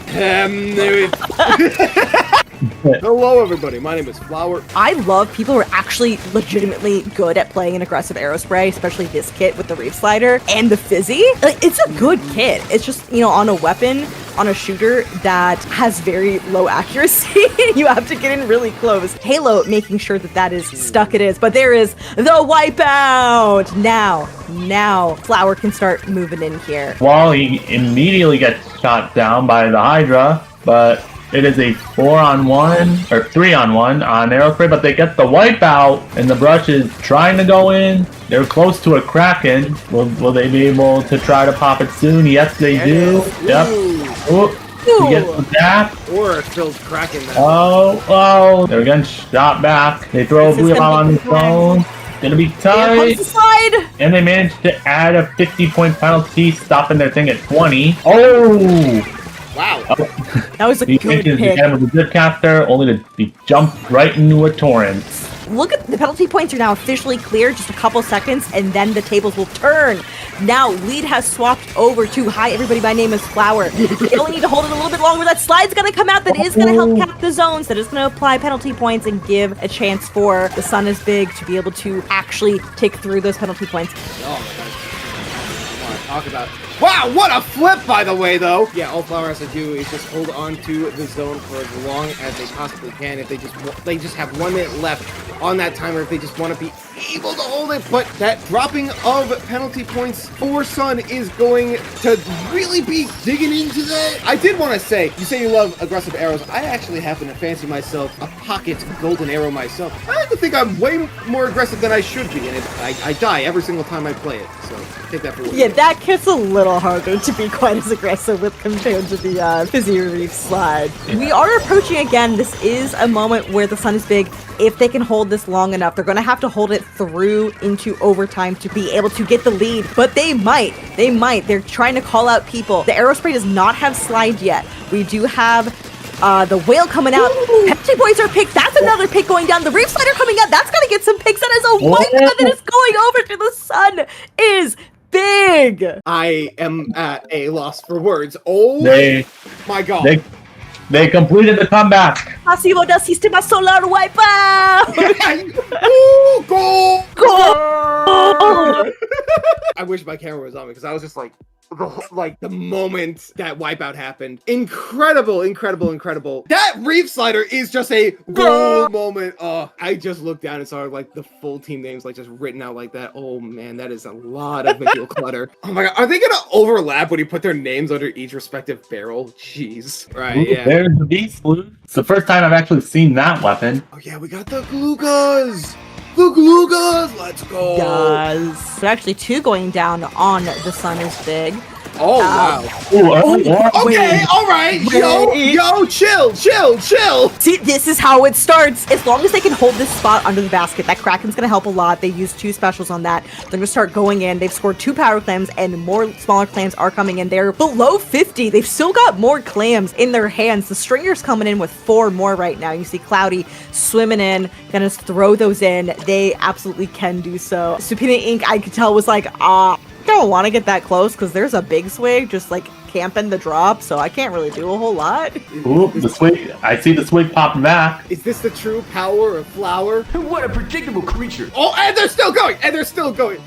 Hello everybody, my name is Flower. I love people who are actually legitimately good at playing an aggressive arrow spray, especially this kit with the Reef Slider and the Fizzy. Like, it's a good kit. It's just, on a weapon, on a shooter that has very low accuracy. You have to get in really close. Halo making sure that is stuck it is, but there is the wipeout! Now, Flower can start moving in here. Well, he immediately gets shot down by the Hydra, but it is a 4-on-1 or 3-on-1 on Aerospray, but they get the wipeout, and the Brush is trying to go in. They're close to a Kraken. Will they be able to try to pop it soon? Yes, they do. Yep. He gets the tap. Or a filled Kraken. Oh, they're getting shot back. They throw a Booyah Bomb on the phone. Gonna be tight. And they managed to add a 50-point penalty, stopping their thing at 20. Oh! Wow. That was a good pick. Again with a good caster, only to be jumped right into a torrent. Look at the penalty points are now officially clear, just a couple seconds, and then the tables will turn. Now, lead has swapped over to, hi everybody, my name is Flower. They only need to hold it a little bit longer. That slide's gonna come out, that is gonna help cap the zones, that is gonna apply penalty points and give a chance for the Sun is Big to be able to actually take through those penalty points. Oh my god. I want to talk about. Wow, what a flip, by the way, though. Yeah, all Flower has to do is just hold on to the zone for as long as they possibly can. If they just have 1 minute left on that timer, if they just want to be able to hold it. But that dropping of penalty points for Sun is going to really be digging into that. I did want to say, you say you love aggressive arrows. I actually happen to fancy myself a pocket golden arrow myself. I like to think I'm way more aggressive than I should be, and I die every single time I play it. So take that for what Yeah, that kit's a little harder to be quite as aggressive with compared to the Fizzy Reef slide. We are approaching again. This is a moment where the Sun is Big. If they can hold this long enough, they're going to have to hold it through into overtime to be able to get the lead. But they might. They're trying to call out people. The Aerospray does not have slide yet. We do have the Whale coming out. Penalty points are picked. That's another pick going down. The Reef Slider coming out. That's going to get some picks. That is a wipeout that is going over to the Sun is Big. I am at a loss for words. Oh my god. They completed the comeback. Massivo da Sistema Solar wipeout. Ooh, goal! Goal! I wish my camera was on me because I was just like the moment that wipeout happened. Incredible. That Reef Slider is just a goal moment. I just looked down and saw like the full team names like just written out like that. Oh man, that is a lot of visual clutter. Oh my god, are they gonna overlap when you put their names under each respective barrel? Jeez. Right, yeah. There's the Beast Blue. It's the first time I've actually seen that weapon. Oh yeah, we got the Glugas! The Glugas! Let's go! Yes. So actually 2 going down on the Sun is Big. Oh, wow. Okay, alright. Yo, chill. See, this is how it starts. As long as they can hold this spot under the basket, that Kraken's going to help a lot. They use 2 specials on that. They're going to start going in. They've scored 2 power clams, and more smaller clams are coming in. They're below 50. They've still got more clams in their hands. The Stringer's coming in with 4 more right now. You see Cloudy swimming in, going to throw those in. They absolutely can do so. Supina Inc., I could tell, was like, don't want to get that close because there's a big swig just like camping the drop, so I can't really do a whole lot. Ooh, the swig. I see the swig popping back. Is this the true power of Flower? What a predictable creature. Oh, and they're still going.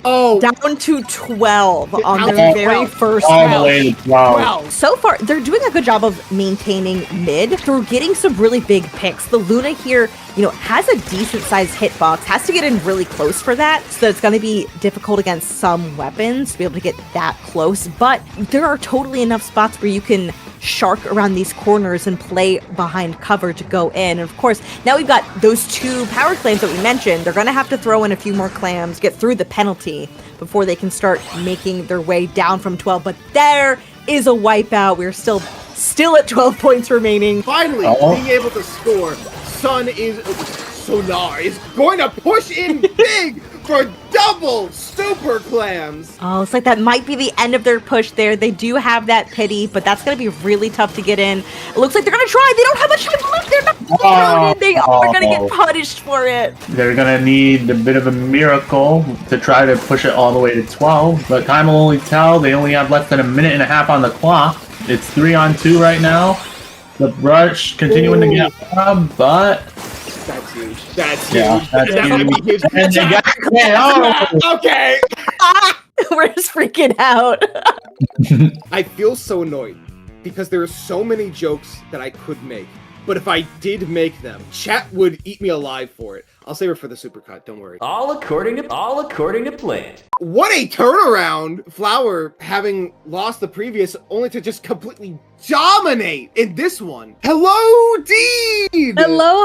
Oh, down to 12 on their very first round. All the way to 12. So far, they're doing a good job of maintaining mid through getting some really big picks. The Luna here, has a decent sized hitbox, has to get in really close for that, so it's going to be difficult against some weapons to be able to get that close, but there are totally enough spots where you can shark around these corners and play behind cover to go in. And of course, now we've got those 2 power clams that we mentioned. They're going to have to throw in a few more clams, get through the penalty before they can start making their way down from 12, but there is a wipeout. We're still at 12 points remaining. Finally, being able to score. Sun is Solar is going to push in big for double super clams. Oh, it's like that might be the end of their push there. They do have that pity, but that's going to be really tough to get in. It looks like they're going to try. They don't have much time left. They're not thrown in. They are going to get punished for it. They're going to need a bit of a miracle to try to push it all the way to 12, but time will only tell. They only have less than a minute and a half on the clock. It's 3-on-2 right now. The brush continuing to get up, but... That's huge. That's huge. Yeah, that's huge. And they got Okay. We're just freaking out. I feel so annoyed because there are so many jokes that I could make. But if I did make them, chat would eat me alive for it. I'll save it for the supercut, don't worry. All according to plan. What a turnaround! Flower having lost the previous, only to just completely dominate in this one. Hello, Dean! Hello!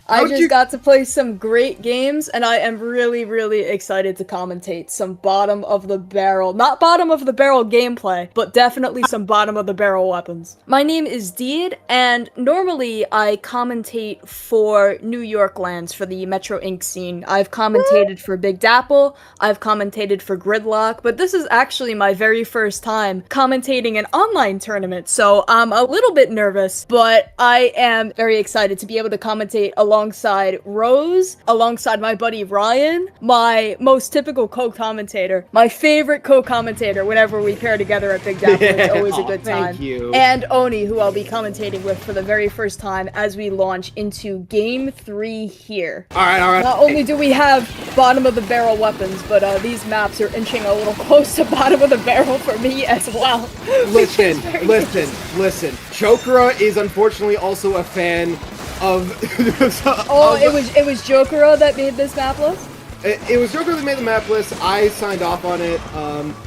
I just you- got to play some great games, and I am really, really excited to commentate some bottom of the barrel, not bottom of the barrel gameplay, but definitely some bottom of the barrel weapons. My name is Deed, and normally I commentate for New York lands for the Metro Inc. scene. I've commentated for Big Dapple, I've commentated for Gridlock, but this is actually my very first time commentating an online tournament, so I'm a little bit nervous, but I am very excited to be able to commentate alongside Rose, alongside my buddy Ryan, my most typical co-commentator, my favorite co-commentator whenever we pair together at Big Dapple. It's always a good time. Thank you. And Oni, who I'll be commentating with for the very first time as we launch into Game 3 here. Alright. Not only do we have bottom of the barrel weapons, but these maps are inching a little close to bottom of the barrel for me as well. Listen. Chokra is unfortunately also a fan of... It was Jokero that made this map list? It was Joker that made the map list. I signed off on it.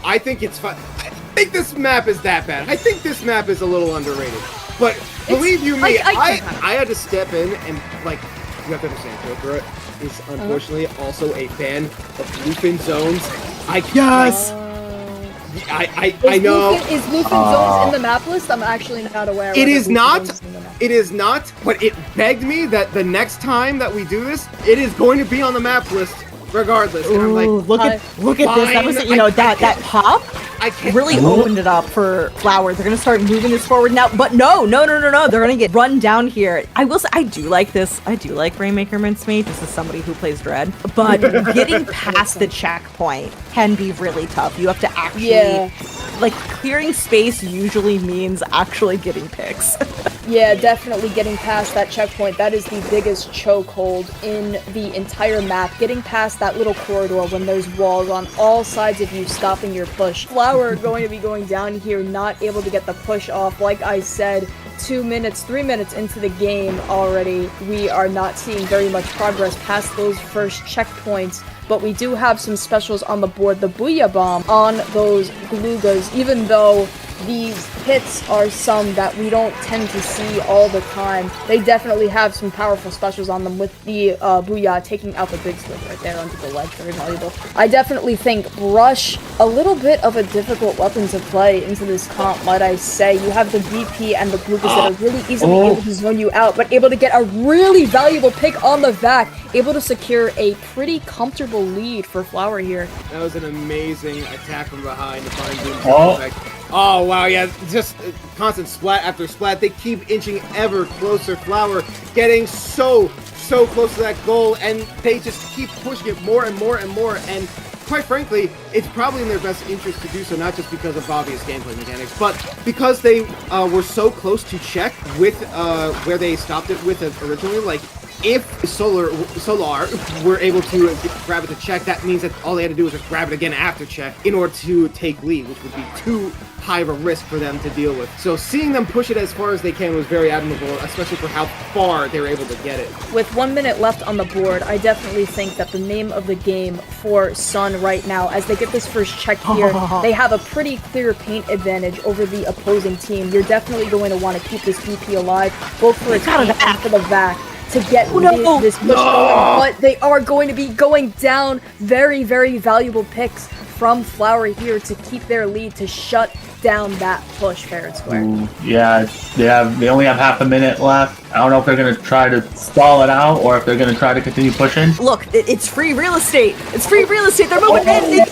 I think it's fun. I think this map is that bad. I think this map is a little underrated. But believe you me, I had to step in and, like, you have to understand, Joker is unfortunately also a fan of Bluefin Zones. I know. Is Bluefin Zones in the map list? I'm actually not aware. It is not. It is not. But it begged me that the next time that we do this, it is going to be on the map list, regardless. And I'm like, look at this. That was, that pop really opened it up for Flower. They're gonna start moving this forward now, but no. They're gonna get run down here. I will say, I do like this. I do like Rainmaker Mincemeat. This is somebody who plays Dread, but getting past the checkpoint can be really tough. You have to actually, clearing space usually means actually getting picks. Yeah, definitely getting past that checkpoint. That is the biggest chokehold in the entire map. Getting past that little corridor when there's walls on all sides of you stopping your push. Flower going to be going down here, not able to get the push off. Like I said, 3 minutes into the game already, we are not seeing very much progress past those first checkpoints. But we do have some specials on the board. The Booyah Bomb on those Glugas, even though these hits are some that we don't tend to see all the time. They definitely have some powerful specials on them, with the Booyah taking out the big switch right there onto the ledge. Very valuable. I definitely think Brush, a little bit of a difficult weapon to play into this comp, might I say. You have the BP and the Glugas that are really easily able to zone you out, but able to get a really valuable pick on the vac, able to secure a pretty comfortable lead for Flower here. that was an amazing attack from behind to find Doom's effect. Oh, wow, yeah, just constant splat after splat. They keep inching ever closer. Flower getting so close to that goal, and they just keep pushing it more and more and more. And quite frankly, it's probably in their best interest to do so, not just because of obvious gameplay mechanics, but because they were so close to check with where they stopped it with originally. Like, if Solar were able to grab it to check, that means that all they had to do was just grab it again after check in order to take lead, which would be too high of a risk for them to deal with. So seeing them push it as far as they can was very admirable, especially for how far they were able to get it. With 1 minute left on the board, I definitely think that the name of the game for Sun right now, as they get this first check here, they have a pretty clear paint advantage over the opposing team. You're definitely going to want to keep this BP alive, both for its paint and for the vac, to get this push going, but they are going to be going down. Very, very valuable picks from Flower here to keep their lead, to shut down that push fair and square. Yeah, they only have half a minute left. I don't know if they're going to try to stall it out or if they're going to try to continue pushing. Look, it's free real estate. It's free real estate. They're moving in.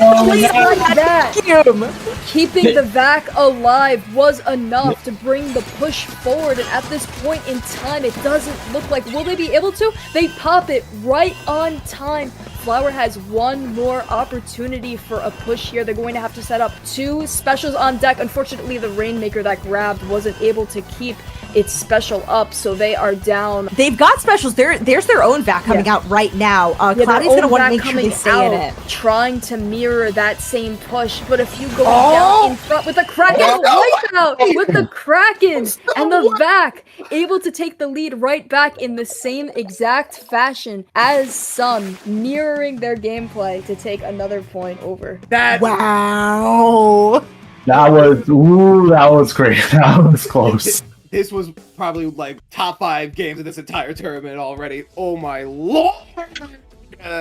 Keeping the vac alive was enough to bring the push forward, and at this point in time, it doesn't look like, will they be able to? They pop it right on time. Flower has one more opportunity for a push here. They're going to have to set up 2 specials on deck. Unfortunately, the Rainmaker that grabbed wasn't able to keep its special up, so they are down. They've got specials. There's their own vac coming out right now. Cloudy's going to want to make sure they stay in it. Trying to mirror that same push, but if you go down in front with the Kraken, wipeout with the Kraken and the vac, able to take the lead right back in the same exact fashion as Sun, mirroring their gameplay to take another point over. Wow. That was great. That was close. This was probably like top 5 games of this entire tournament already. Oh my lord!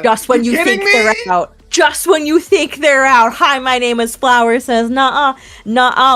Just when you think they're out. Just when you think they're out. Hi, my name is Flower says, nah,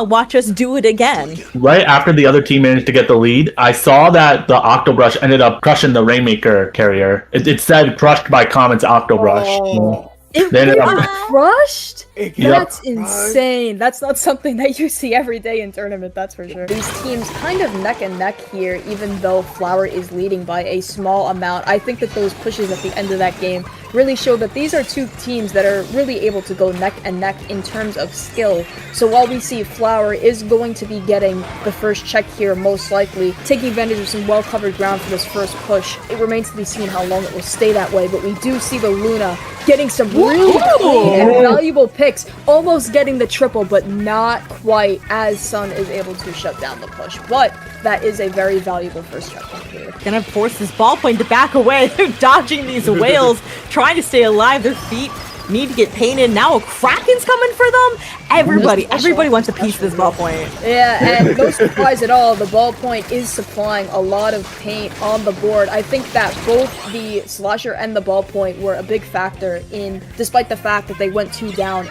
watch us do it again. Right after the other team managed to get the lead, I saw that the Octobrush ended up crushing the Rainmaker carrier. It said crushed by Comet's Octobrush. Oh. It got crushed? That's insane. That's not something that you see every day in tournament, that's for sure. These teams kind of neck and neck here, even though Flower is leading by a small amount. I think that those pushes at the end of that game really show that these are 2 teams that are really able to go neck and neck in terms of skill. So while we see Flower is going to be getting the first check here, most likely, taking advantage of some well-covered ground for this first push, it remains to be seen how long it will stay that way, but we do see the Luna getting some really clean and valuable picks, almost getting the triple, but not quite, as Sun is able to shut down the push. But that is a very valuable first checkpoint here. Gonna force this ballpoint to back away. They're dodging these whales, trying to stay alive. Their feet need to get painted. Now a Kraken's coming for them. Everybody wants a piece of this ballpoint. Yeah, and no surprise at all, the ballpoint is supplying a lot of paint on the board. I think that both the Slosher and the ballpoint were a big factor in, despite the fact that they went 2 down,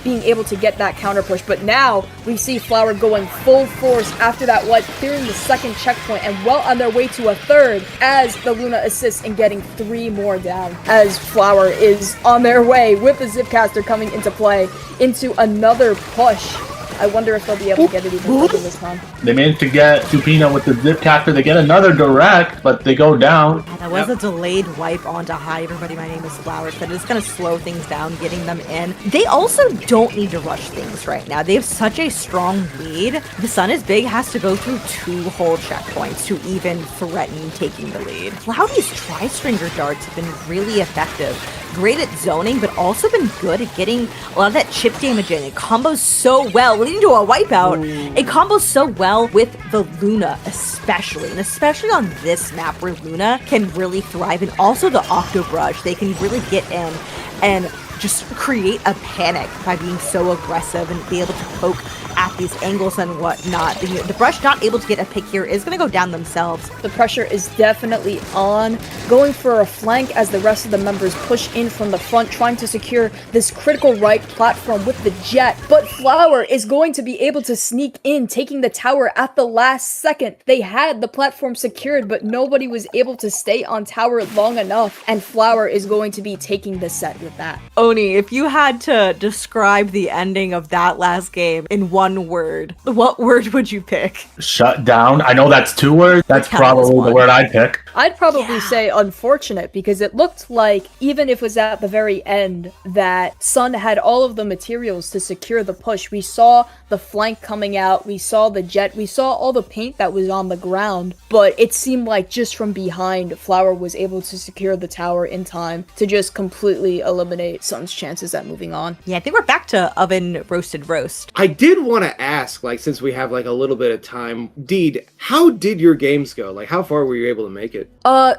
being able to get that counter push. But now we see Flower going full force after that wipe, clearing the second checkpoint and well on their way to a third as the Luna assists in getting 3 more down, as Flower is on their way with the Zipcaster coming into play into another push. I wonder if they'll be able to get it even further this time. They managed to get Supina with the Zipcaster. They get another direct, but they go down. That was a delayed wipe onto hi, everybody. My name is Flowers, but it's going to slow things down, getting them in. They also don't need to rush things right now. They have such a strong lead. The Sun is big, has to go through 2 whole checkpoints to even threaten taking the lead. Cloudy's Tri-Stringer darts have been really effective. Great at zoning, but also been good at getting a lot of that chip damage in. It combos so well, leading to a wipeout. It combos so well with the Luna, especially. And especially on this map where Luna can really thrive. And also the Octobrush. They can really get in and just create a panic by being so aggressive and be able to poke at these angles and whatnot. The Brush not able to get a pick here is going to go down themselves. The pressure is definitely on, going for a flank as the rest of the members push in from the front, trying to secure this critical right platform with the jet. But Flower is going to be able to sneak in, taking the tower at the last second. They had the platform secured, but nobody was able to stay on tower long enough, and Flower is going to be taking the set with that. Oni, if you had to describe the ending of that last game in one word, what word would you pick? Shut down. I know that's 2 words. That's probably the word I'd pick. I'd probably say unfortunate, because it looked like, even if it was at the very end, that Sun had all of the materials to secure the push. We saw the flank coming out, we saw the jet, we saw all the paint that was on the ground, but it seemed like just from behind, Flower was able to secure the tower in time to just completely eliminate Sun's chances at moving on. Yeah, I think we're back to oven roasted roast. I did want to ask, like, since we have like a little bit of time, Deed, how did your games go? Like, how far were you able to make it?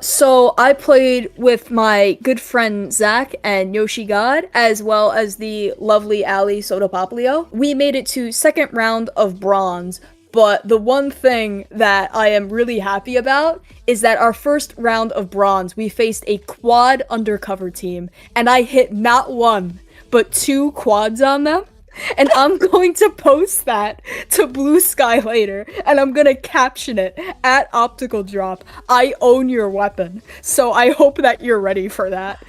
So I played with my good friend Zach and Yoshi God, as well as the lovely Ali Sotopoplio. We made it to second round of bronze, but the one thing that I am really happy about is that our first round of bronze, we faced a quad undercover team, and I hit not 1, but 2 quads on them. And I'm going to post that to Blue Sky later, and I'm gonna caption it at Optical Drop. I own your weapon, so I hope that you're ready for that.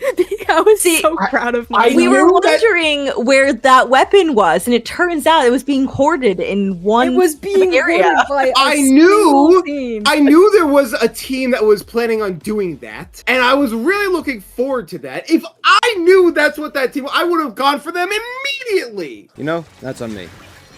I was so proud of myself. We were wondering where that weapon was, and it turns out it was being hoarded in one It was being area. hoarded by I a knew team. I knew there was a team that was planning on doing that, and I was really looking forward to that. If I knew that's what that team, I would have gone for them immediately. You know, that's on me.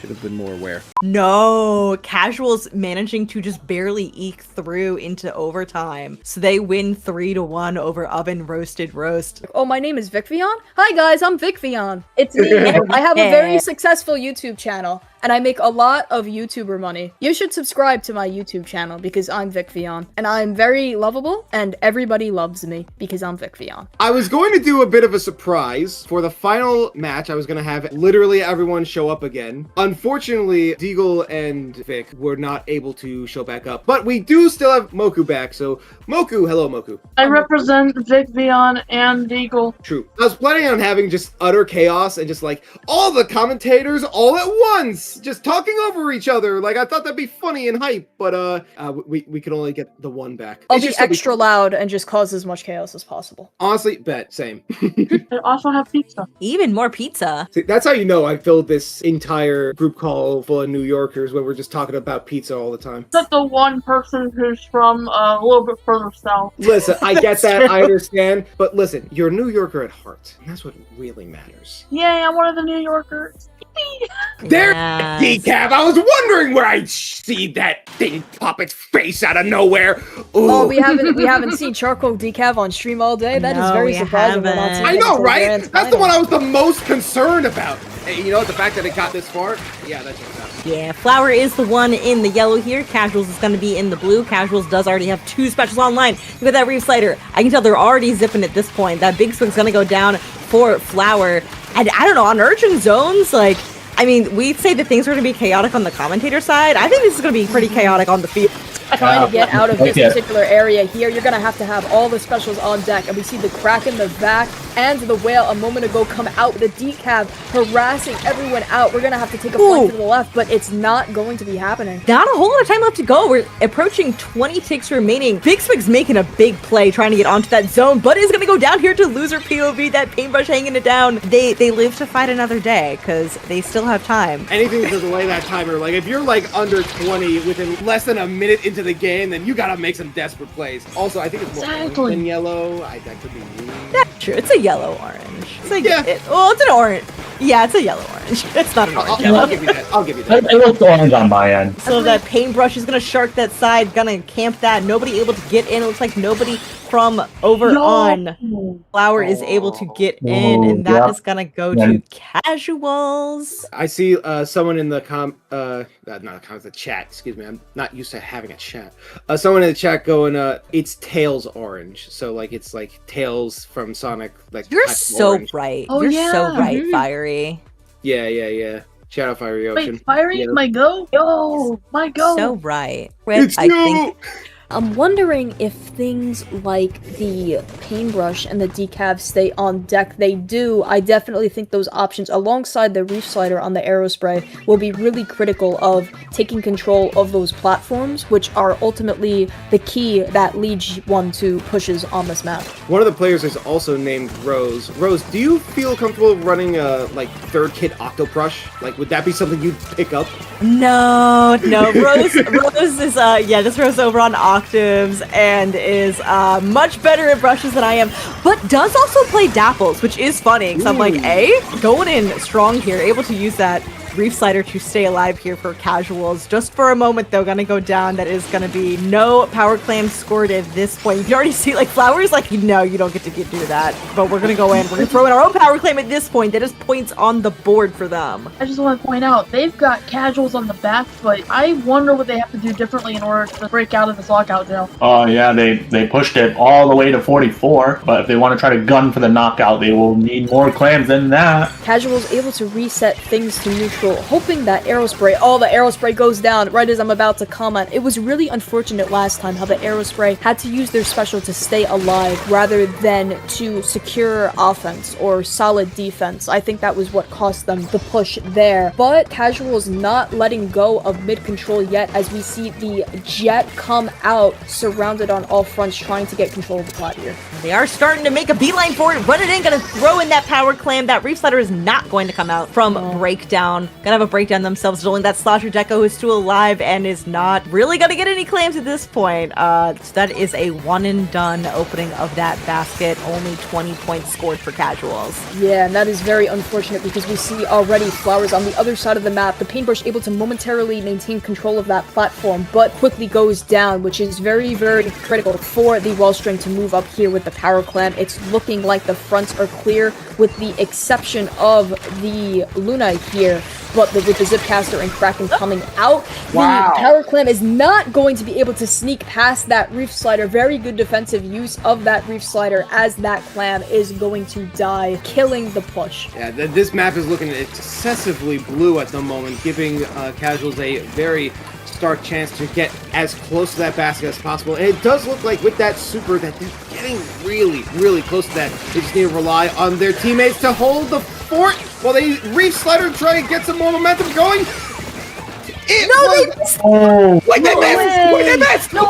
Should have been more aware. No, Casuals managing to just barely eke through into overtime. So they win 3-1 over Oven Roasted Roast. Oh, my name is Vic Vion? Hi guys, I'm Vic Vion. It's me. I have a very successful YouTube channel, and I make a lot of YouTuber money. You should subscribe to my YouTube channel because I'm Vic Vion, and I'm very lovable, and everybody loves me because I'm Vic Vion. I was going to do a bit of a surprise for the final match. I was going to have literally everyone show up again. Unfortunately, Deagle and Vic were not able to show back up, but we do still have Moku back. So Moku, hello Moku. I represent Vic Vion and Deagle. True. I was planning on having just utter chaos and just like all the commentators all at once, just talking over each other. Like I thought that'd be funny and hype, but we could only get the one back. I'll It's be just so extra loud and just cause as much chaos as possible. Honestly, bet same. I also have pizza. Even more pizza. See, that's how you know I filled this entire group call full of New Yorkers when we're just talking about pizza all the time. Except the one person who's from a little bit further south. Listen, I get that, I understand, but listen, you're a New Yorker at heart, and that's what really matters. Yay, I'm one of the New Yorkers. There, Yes. decaf. I was wondering where I'd see that thing pop its face out of nowhere. Ooh. Oh, we haven't seen Charcoal Decaf on stream all day. That is No, very we surprising. We're not haven't. seeing I it know, until right? grand That's the one final. I was the most concerned about. Hey, you know, the fact that it got this far, yeah, that's just out. Yeah, Flower is the one in the yellow here. Casuals is going to be in the blue. Casuals does already have 2 specials online. Look at that Reef Slider. I can tell they're already zipping at this point. That big swing's going to go down for Flower. And I don't know, on Urchin Zones, like, I mean, we'd say that things are going to be chaotic on the commentator side. I think this is going to be pretty chaotic on the field. Trying to get out of this particular area here, you're gonna have to have all the specials on deck. And we see the Kraken, the Vac, and the Whale a moment ago come out with a decaf harassing everyone out. We're gonna have to take a flight to the left, but it's not going to be happening. Not a whole lot of time left to go. We're approaching 20 ticks remaining. Big Swig's making a big play trying to get onto that zone, but is going to go down here to loser POV. That paintbrush hanging it down. They live to fight another day because they still have time. Anything to delay that timer. Like, if you're like under 20 within less than a minute into the game, then you gotta make some desperate plays. Also, I think it's more orange than yellow. That could be me. That's true. It's a yellow orange. It's a, Yeah. it's an orange. Yeah, it's a yellow orange. It's not an orange yellow. I'll give you that. I'll give you that. It looks orange on my end. So that paintbrush is gonna shark that side, gonna camp that. Nobody able to get in. It looks like nobody from over on Flower is able to get in, and that is gonna go to Casuals. I see someone in the the chat. Excuse me, I'm not used to having a chat. Someone in the chat going, it's Tails orange. So like it's like Tails from Sonic. Like You're type of so orange. right. Oh, You're yeah. so right, Fiery. Yeah. Shadow Fiery Ocean. Wait, Fiery, Yeah. my go? Yo, my go. So right. Rip, It's I you! think I'm wondering if things like the paintbrush and the decaf stay on deck. They do. I definitely think those options, alongside the Reef Slider on the Aerospray, will be really critical of taking control of those platforms, which are ultimately the key that leads one to pushes on this map. One of the players is also named Rose. Rose, do you feel comfortable running a like third kit Octoprush? Like, would that be something you'd pick up? no. Rose is this Rose over on Octaves and is much better at brushes than I am, but does also play Dapples, which is funny because I'm like, going in strong here, able to use that Reef Slider to stay alive here for Casuals. Just for a moment, though, gonna go down. That is gonna be no power clam scored at this point. You can already see, like, Flowers, like, no, you don't get to do that. But we're gonna go in. We're gonna throw in our own power claim at this point. That is points on the board for them. I just want to point out, they've got Casuals on the back foot. I wonder what they have to do differently in order to break out of this lockout jail. Oh yeah, they pushed it all the way to 44, but if they want to try to gun for the knockout, they will need more clams than that. Casual's able to reset things to neutral neutral, hoping that Aerospray, the Aerospray goes down right as I'm about to comment. It was really unfortunate last time how the Aerospray had to use their special to stay alive rather than to secure offense or solid defense. I think that was what cost them the push there. But Casual's not letting go of mid control yet as we see the Jet come out surrounded on all fronts trying to get control of the plot here. They are starting to make a beeline for it, run it in, gonna throw in that power clam. That Reef Slider is not going to come out from Breakdown. Gonna have a breakdown themselves, only that Slosher Deco who is still alive and is not really gonna get any clams at this point. So that is a one and done opening of that basket. Only 20 points scored for Casuals. Yeah, and that is very unfortunate because we see already Flowers on the other side of the map. The Paintbrush able to momentarily maintain control of that platform, but quickly goes down, which is very, very critical for the Wellstring to move up here with the Power Clam. It's looking like the fronts are clear with the exception of the Luna here, but with the Zipcaster and Kraken coming out, the Power Clam is not going to be able to sneak past that Reef Slider. Very good defensive use of that Reef Slider as that Clam is going to die, killing the push. Yeah, this map is looking excessively blue at the moment, giving Casuals a very stark chance to get as close to that basket as possible. And it does look like with that super that they're getting really, really close to that. They just need to rely on their teammates to hold the fort while they Reef Slider try and get some more momentum going. They missed! Oh my God, they missed! They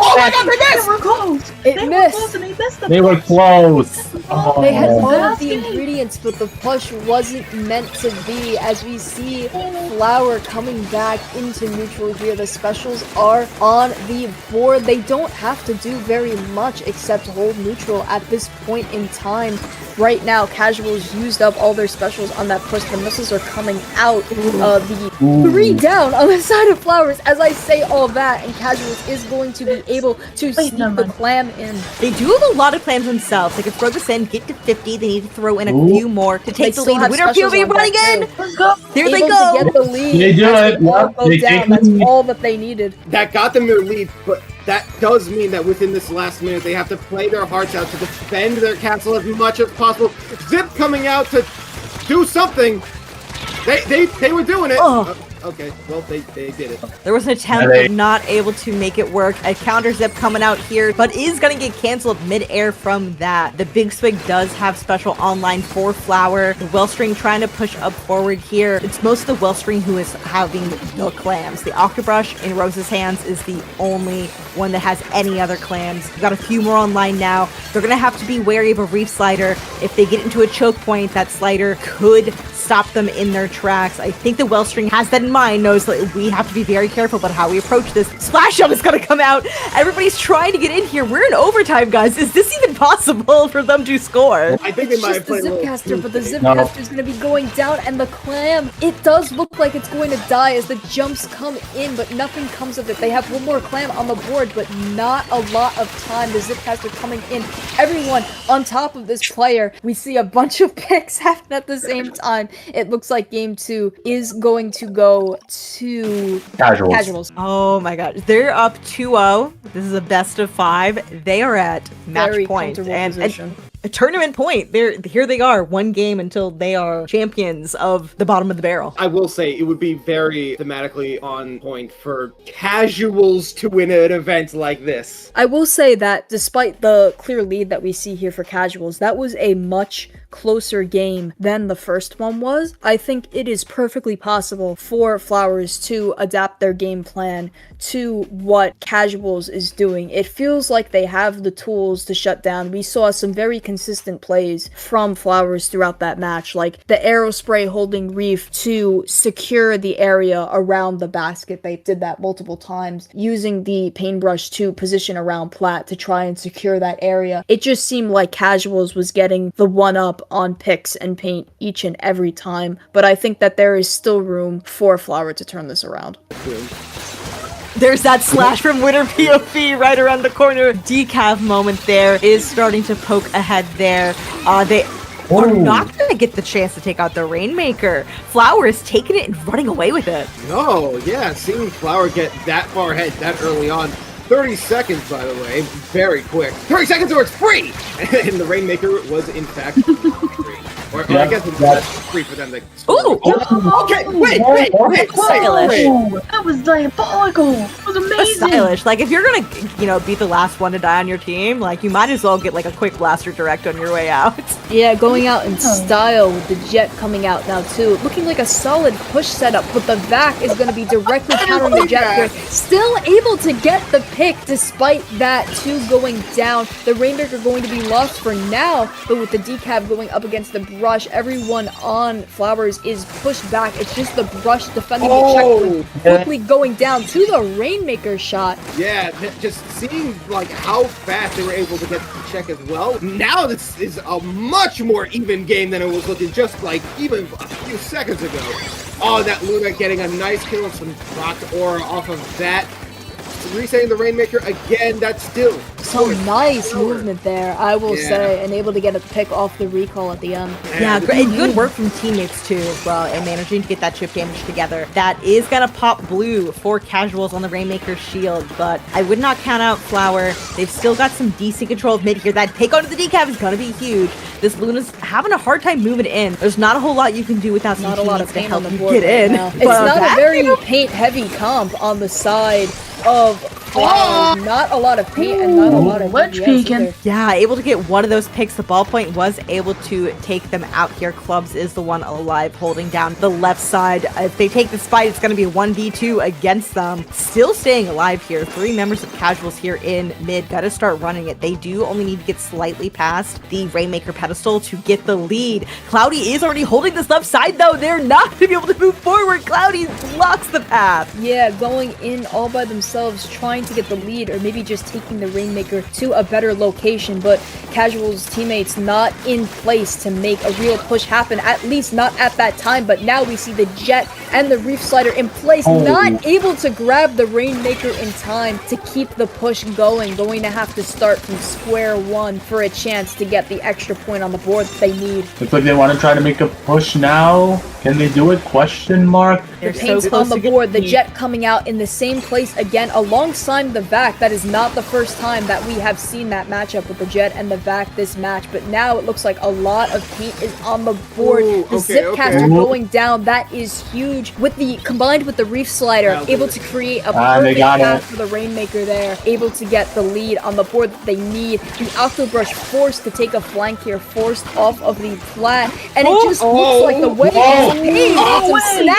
were close! It missed! Close and they missed the They were close. They had all of the ingredients, but the push wasn't meant to be. As we see Flower coming back into neutral here, the specials are on the board. They don't have to do very much except hold neutral at this point in time. Right now, Casuals used up all their specials on that push. The missiles are coming out. The 3 down on the side of Flowers. As I say all that, and Casuals is going to be able to sneak the Clam in. They do have a lot of clams themselves. They can throw this in, get to 50. They need to throw in a few more to take the lead. Winner POV running in! Let's go! There they Able go! to get the lead. They do it. Go down. That's all that they needed. That got them their lead, but that does mean that within this last minute, they have to play their hearts out to defend their castle as much as possible. Zip coming out to do something. They were doing it. Okay, well, they did it. There was an attempt, but not able to make it work. A counter Zip coming out here, but is going to get canceled mid-air from that. The Big Swig does have special online for Flower. The Wellstring trying to push up forward here. It's most of the Wellstring who is having the clams. The Octobrush in Rose's hands is the only one that has any other clams. We've got a few more online now. They're going to have to be wary of a Reef Slider. If they get into a choke point, that Slider could stop them in their tracks. I think the Wellstring has that in mind, knows that we have to be very careful about how we approach this. Splash Shot is going to come out. Everybody's trying to get in here. We're in overtime, guys. Is this even possible for them to score? I think they might have It's played just the Zipcaster, but the Zipcaster is going to be going down, and the Clam, it does look like it's going to die as the jumps come in, but nothing comes of it. They have one more Clam on the board, but not a lot of time. The Zipcaster coming in. Everyone on top of this player. We see a bunch of picks happen at the same time. It looks like game 2 is going to go to Casuals. Oh my god. They're up 2-0. This is a best of 5. They are at match Very point. and a tournament point. Here they are, one game until they are champions of the bottom of the barrel. I will say it would be very thematically on point for Casuals to win an event like this. I will say that despite the clear lead that we see here for Casuals, that was a much closer game than the first one was. I think it is perfectly possible for Flowers to adapt their game plan to what Casuals is doing. It feels like they have the tools to shut down. We saw some very consistent plays from Flowers throughout that match, like the Aerospray holding Reef to secure the area around the basket. They did that multiple times, using the Paintbrush to position around Plat to try and secure that area. It just seemed like Casuals was getting the one-up on picks and paint each and every time, but I think that there is still room for Flower to turn this around. There's that slash from Winner POV right around the corner. Decav moment there is starting to poke ahead there. They are not going to get the chance to take out the Rainmaker. Flower is taking it and running away with it. No, yeah, seeing Flower get that far ahead that early on. 30 seconds, by the way. Very quick. 30 seconds or it's free! And the Rainmaker was, in fact, free. Or Yeah, I guess it's that's- free for them to. Ooh! Okay, wait. Stylish. That was diabolical. It was But amazing. stylish. Like, if you're gonna, be the last one to die on your team, like, you might as well get, like, a quick blaster direct on your way out. Yeah, going out in style with the Jet coming out now too. Looking like a solid push setup, but the Vac is going to be directly countering the Jet here. Still able to get the pick despite that 2 going down. The Rainmaker going to be lost for now, but with the decab going up against the Brush, everyone on Flowers is pushed back. It's just the Brush defending the checkpoint, quickly going down to the Rainmaker shot. Yeah, just seeing like how fast they were able to get the check as well. Now this is a much more even game than it was looking just like even a few seconds ago. Oh, that Luna getting a nice kill and some rocked aura off of that. Resetting the Rainmaker again, that's still Some nice movement there, I will say, and able to get a pick off the recall at the end. Yeah, great. Good work from teammates too as well, and managing to get that chip damage together. That is gonna pop blue for casuals on the Rainmaker shield, but I would not count out Flower. They've still got some decent control of mid here. That take onto the decap is gonna be huge. This Luna's having a hard time moving in. There's not a whole lot you can do without some Not a lot of teammates to paint help on the you board get right in. now. It's not a very paint-heavy comp on the side of Flowers. Not a lot of paint and not a lot of Ledge DPS peeking. either. Yeah, able to get one of those picks. The ballpoint was able to take them out here. Clubs is the one alive, holding down the left side. If they take this fight, it's going to be a 1v2 against them. Still staying alive here. 3 members of casuals here in mid. Got to start running it. They do only need to get slightly past the Rainmaker pedestal to get the lead. Cloudy is already holding this left side, though. They're not going to be able to move forward. Cloudy blocks the path. Yeah, going in all by themselves, trying to get the lead, or maybe just taking the Rainmaker to a better location, but Casual's teammates not in place to make a real push happen, at least not at that time. But now we see the Jet and the Reef Slider in place, not able to grab the Rainmaker in time to keep the push going to have to start from square one for a chance to get the extra point on the board that they need. Looks like they want to try to make a push now. Can they do it? Question mark. The paint's on the board, the Jet coming out in the same place again alongside the Vac. That is not the first time that we have seen that matchup with the Jet and the Vac this match, but now it looks like a lot of paint is on the board. The Zipcaster going down, that is huge. Combined with the Reef Slider, able to create a perfect path for the Rainmaker there, able to get the lead on the board that they need. The Octobrush forced to take a flank here, forced off of the flat, and it just looks like the way it is paved with some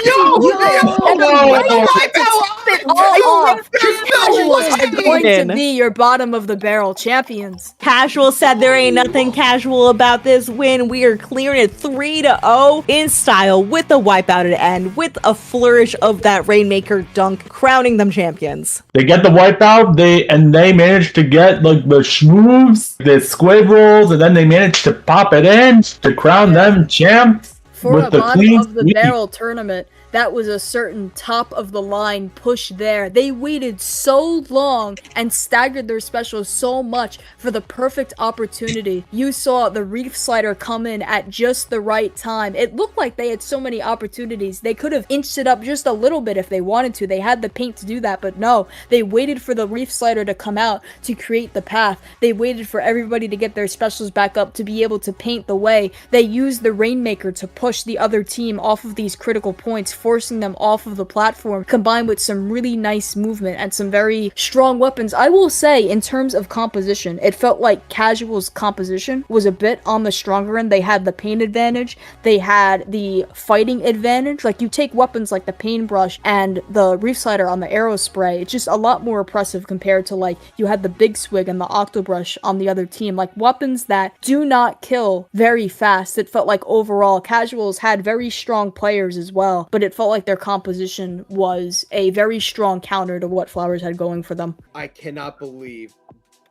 Casuals are going to be your bottom of the barrel champions. Casual said there ain't nothing casual about this win. We are clearing it 3-0 in style with a wipeout at end, with a flourish of that Rainmaker dunk, crowning them champions. They get the wipeout, they manage to get like the schmooves, the squid rolls, and then they manage to pop it in to crown them champs. For with a the bottom clean of the sweep. barrel tournament, that was a certain top of the line push there. They waited so long and staggered their specials so much for the perfect opportunity. You saw the Reef Slider come in at just the right time. It looked like they had so many opportunities. They could have inched it up just a little bit if they wanted to. They had the paint to do that, but no. They waited for the Reef Slider to come out to create the path. They waited for everybody to get their specials back up to be able to paint the way. They used the Rainmaker to push the other team off of these critical points, forcing them off of the platform, combined with some really nice movement and some very strong weapons. I will say, in terms of composition, it felt like Casual's composition was a bit on the stronger end. They had the paint advantage, they had the fighting advantage. Like, you take weapons like the paintbrush and the Reef Slider on the arrow spray, it's just a lot more oppressive compared to, like, you had the Big Swig and the Octobrush on the other team. Like, weapons that do not kill very fast. It felt like overall Casuals had very strong players as well, but it felt like their composition was a very strong counter to what Flowers had going for them. I cannot believe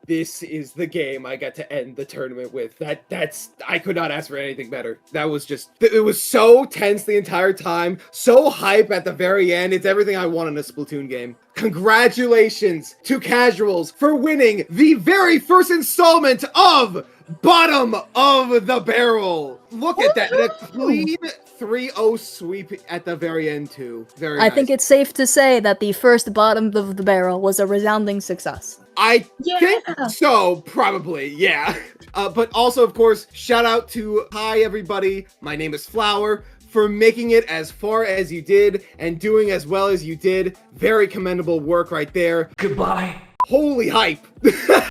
this is the game I got to end the tournament with. I could not ask for anything better. That was just, it was so tense the entire time, so hype at the very end. It's everything I want in a Splatoon game. congratulations to Casuals for winning the very first installment of Bottom of the Barrel. Look at that. And a clean 3-0 sweep at the very end, too. Very nice. I think it's safe to say that the first Bottom of the Barrel was a resounding success. I think so, probably, yeah. But also, of course, shout out to hi, everybody. My name is Flower. For making it as far as you did and doing as well as you did. Very commendable work right there. Goodbye. Holy hype.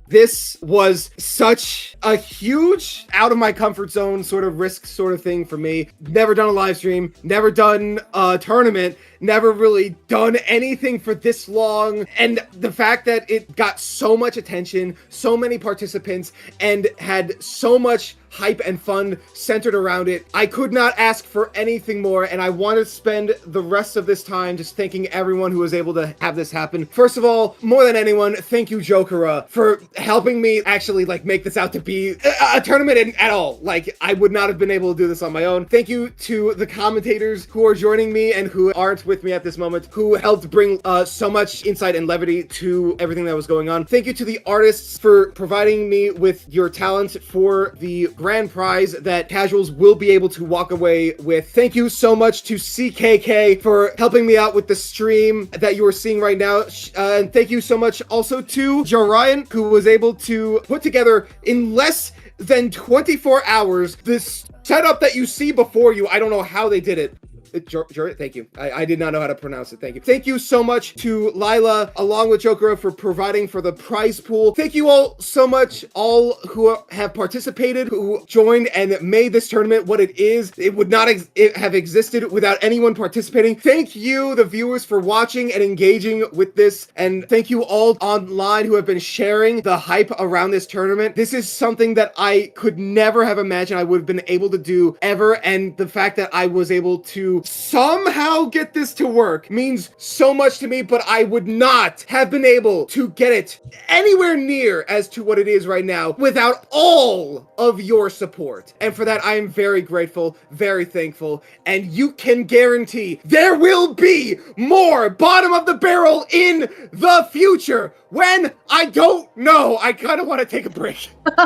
This was such a huge out of my comfort zone sort of risk sort of thing for me. Never done a live stream, never done a tournament, never really done anything for this long. And the fact that it got so much attention, so many participants, and had so much hype and fun centered around it, I could not ask for anything more. And I want to spend the rest of this time just thanking everyone who was able to have this happen. First of all, more than anyone, thank you, Jokera, for helping me actually like make this out to be a tournament at all. Like, I would not have been able to do this on my own. Thank you to the commentators who are joining me and who aren't with me at this moment, who helped bring so much insight and levity to everything that was going on. Thank you to the artists for providing me with your talent for the grand prize that Casuals will be able to walk away with. Thank you so much to CKK for helping me out with the stream that you are seeing right now. And thank you so much also to Jorian, who was able to put together in less than 24 hours this setup that you see before you. I don't know how they did it. Thank you. I did not know how to pronounce it. Thank you. Thank you so much to Lila, along with Jokera, for providing for the prize pool. Thank you all so much, all who have participated, who joined and made this tournament what it is. It would not have existed without anyone participating. Thank you, the viewers, for watching and engaging with this. And thank you all online who have been sharing the hype around this tournament. This is something that I could never have imagined I would have been able to do ever. And the fact that I was able to somehow get this to work means so much to me, but I would not have been able to get it anywhere near as to what it is right now without all of your support. And for that, I am very grateful, very thankful, and you can guarantee there will be more Bottom of the Barrel in the future. When? I don't know. I kind of want to take a break. It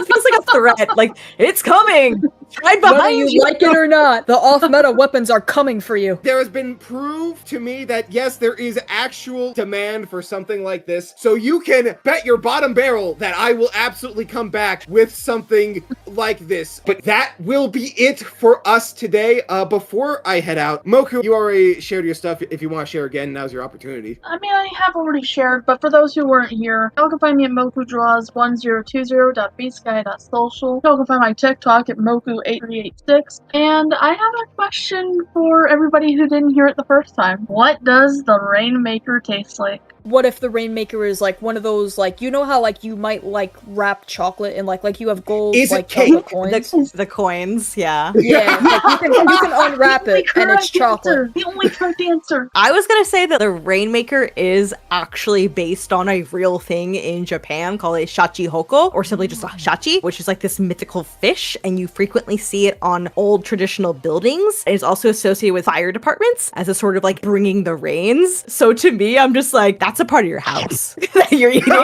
feels like a threat. Like, it's coming. Right behind Whether you like it or not, the off-meta weapons are coming for you. There has been proved to me that, yes, there is actual demand for something like this. So you can bet your bottom barrel that I will absolutely come back with something like this. But that will be it for us today. Before I head out, Moku, you already shared your stuff. If you want to share again, now's your opportunity. I mean, I have already shared, but for those who weren't here, y'all can find me at mokudraws1020.bsky.social. Y'all can find my TikTok at moku8386. And I have a question for everybody who didn't hear it the first time. What does the Rainmaker taste like? What if the Rainmaker is like one of those, like, you know how like you might like wrap chocolate in like you have gold is like it cake? coins? The coins, yeah. Yeah, like you can unwrap it and it's chocolate. The only correct answer. I was gonna say that the Rainmaker is actually based on a real thing in Japan called a shachi hoko, or simply just a shachi, which is like this mythical fish, and you frequently see it on old traditional buildings. It's also associated with fire departments as a sort of like bringing the rains. So to me, I'm just like, that's a part of your house that you're eating. You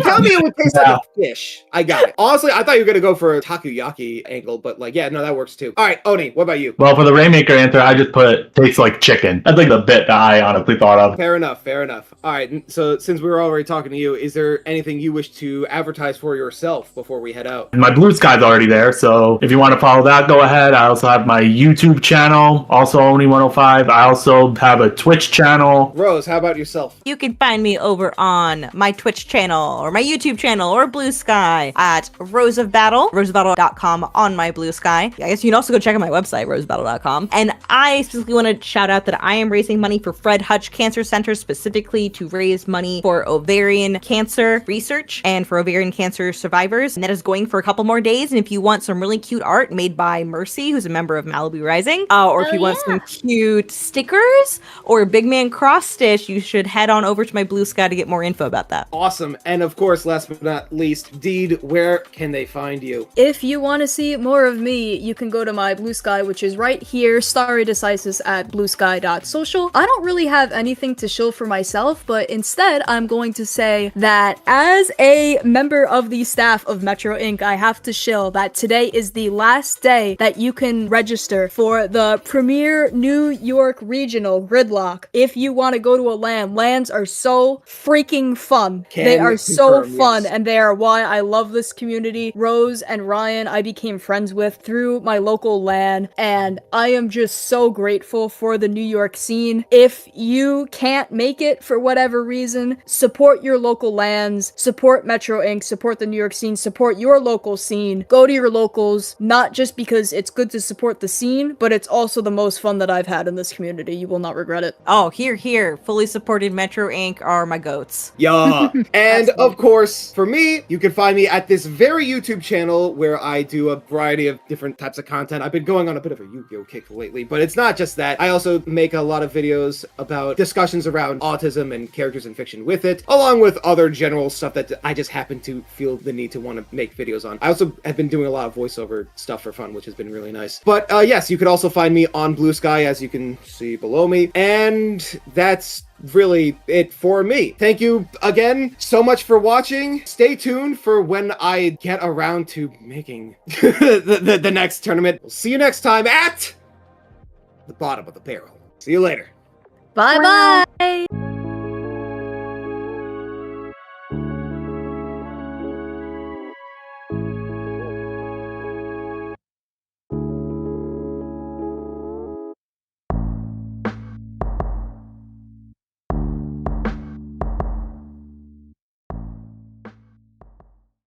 tell me it would taste like a fish. I got it. Honestly, I thought you were gonna go for a takoyaki angle, but like, yeah, no, that works too. All right, Oni, what about you? Well, for the Rainmaker answer, I just put tastes like chicken. That's like the bit that I honestly thought of. Fair enough, fair enough. All right, so since we were already talking to you, is there anything you wish to advertise for yourself before we head out? My Blue Sky's already there, so if you want to follow that, go ahead. I also have my YouTube channel, also Oni105. I also have a Twitch channel. Rose, how about yourself? You can find me over on my Twitch channel or my YouTube channel or Blue Sky at Rose of Battle, roseofbattle.com on my Blue Sky. I guess you can also go check out my website, roseofbattle.com. And I specifically want to shout out that I am raising money for Fred Hutch Cancer Center, specifically to raise money for ovarian cancer research and for ovarian cancer survivors. And that is going for a couple more days. And if you want some really cute art made by Mercy, who's a member of Malibu Rising, or if you want some cute stickers or Big Man cross stitch, you should head on over to my Blue Sky to get more info about that. Awesome. And of course, last but not least, Deed, where can they find you? If you want to see more of me, you can go to my Blue Sky, which is right here, Starry Decisis at bluesky.social. I don't really have anything to show for myself, but instead, I'm going to say that as a member of the staff of Metro Inc., I have to shill that today is the last day that you can register for the premier New York regional Gridlock. If you want to go to a LAN, LANs are so freaking fun. They are so fun, and they are why I love this community. Rose and Ryan, I became friends with through my local LAN, and I am just so grateful for the New York scene. If you can't make it for whatever reason, support your local LANs, support Metro Inc., support the New York scene, support your local scene. Go to your locals, not just because it's good to support the scene, but it's also the most fun that I've had in this community. You will not regret it. Oh, here. Fully supported Metro Inc. are my goats. Yeah. And of course, for me, you can find me at this very YouTube channel where I do a variety of different types of content. I've been going on a bit of a Yu-Gi-Oh kick lately, but it's not just that. I also make a lot of videos about discussions around autism and characters in fiction with it, along with other general stuff that I just happen to feel the need to want to make videos on. I also have been doing a lot of voiceover stuff for fun, which has been really nice. But yes, you could also find me on Blue Sky, as you can see below me. And that's really it for me. Thank you again so much for watching. Stay tuned for when I get around to making the next tournament. We'll see you next time at the bottom of the barrel. See you later. Bye-bye!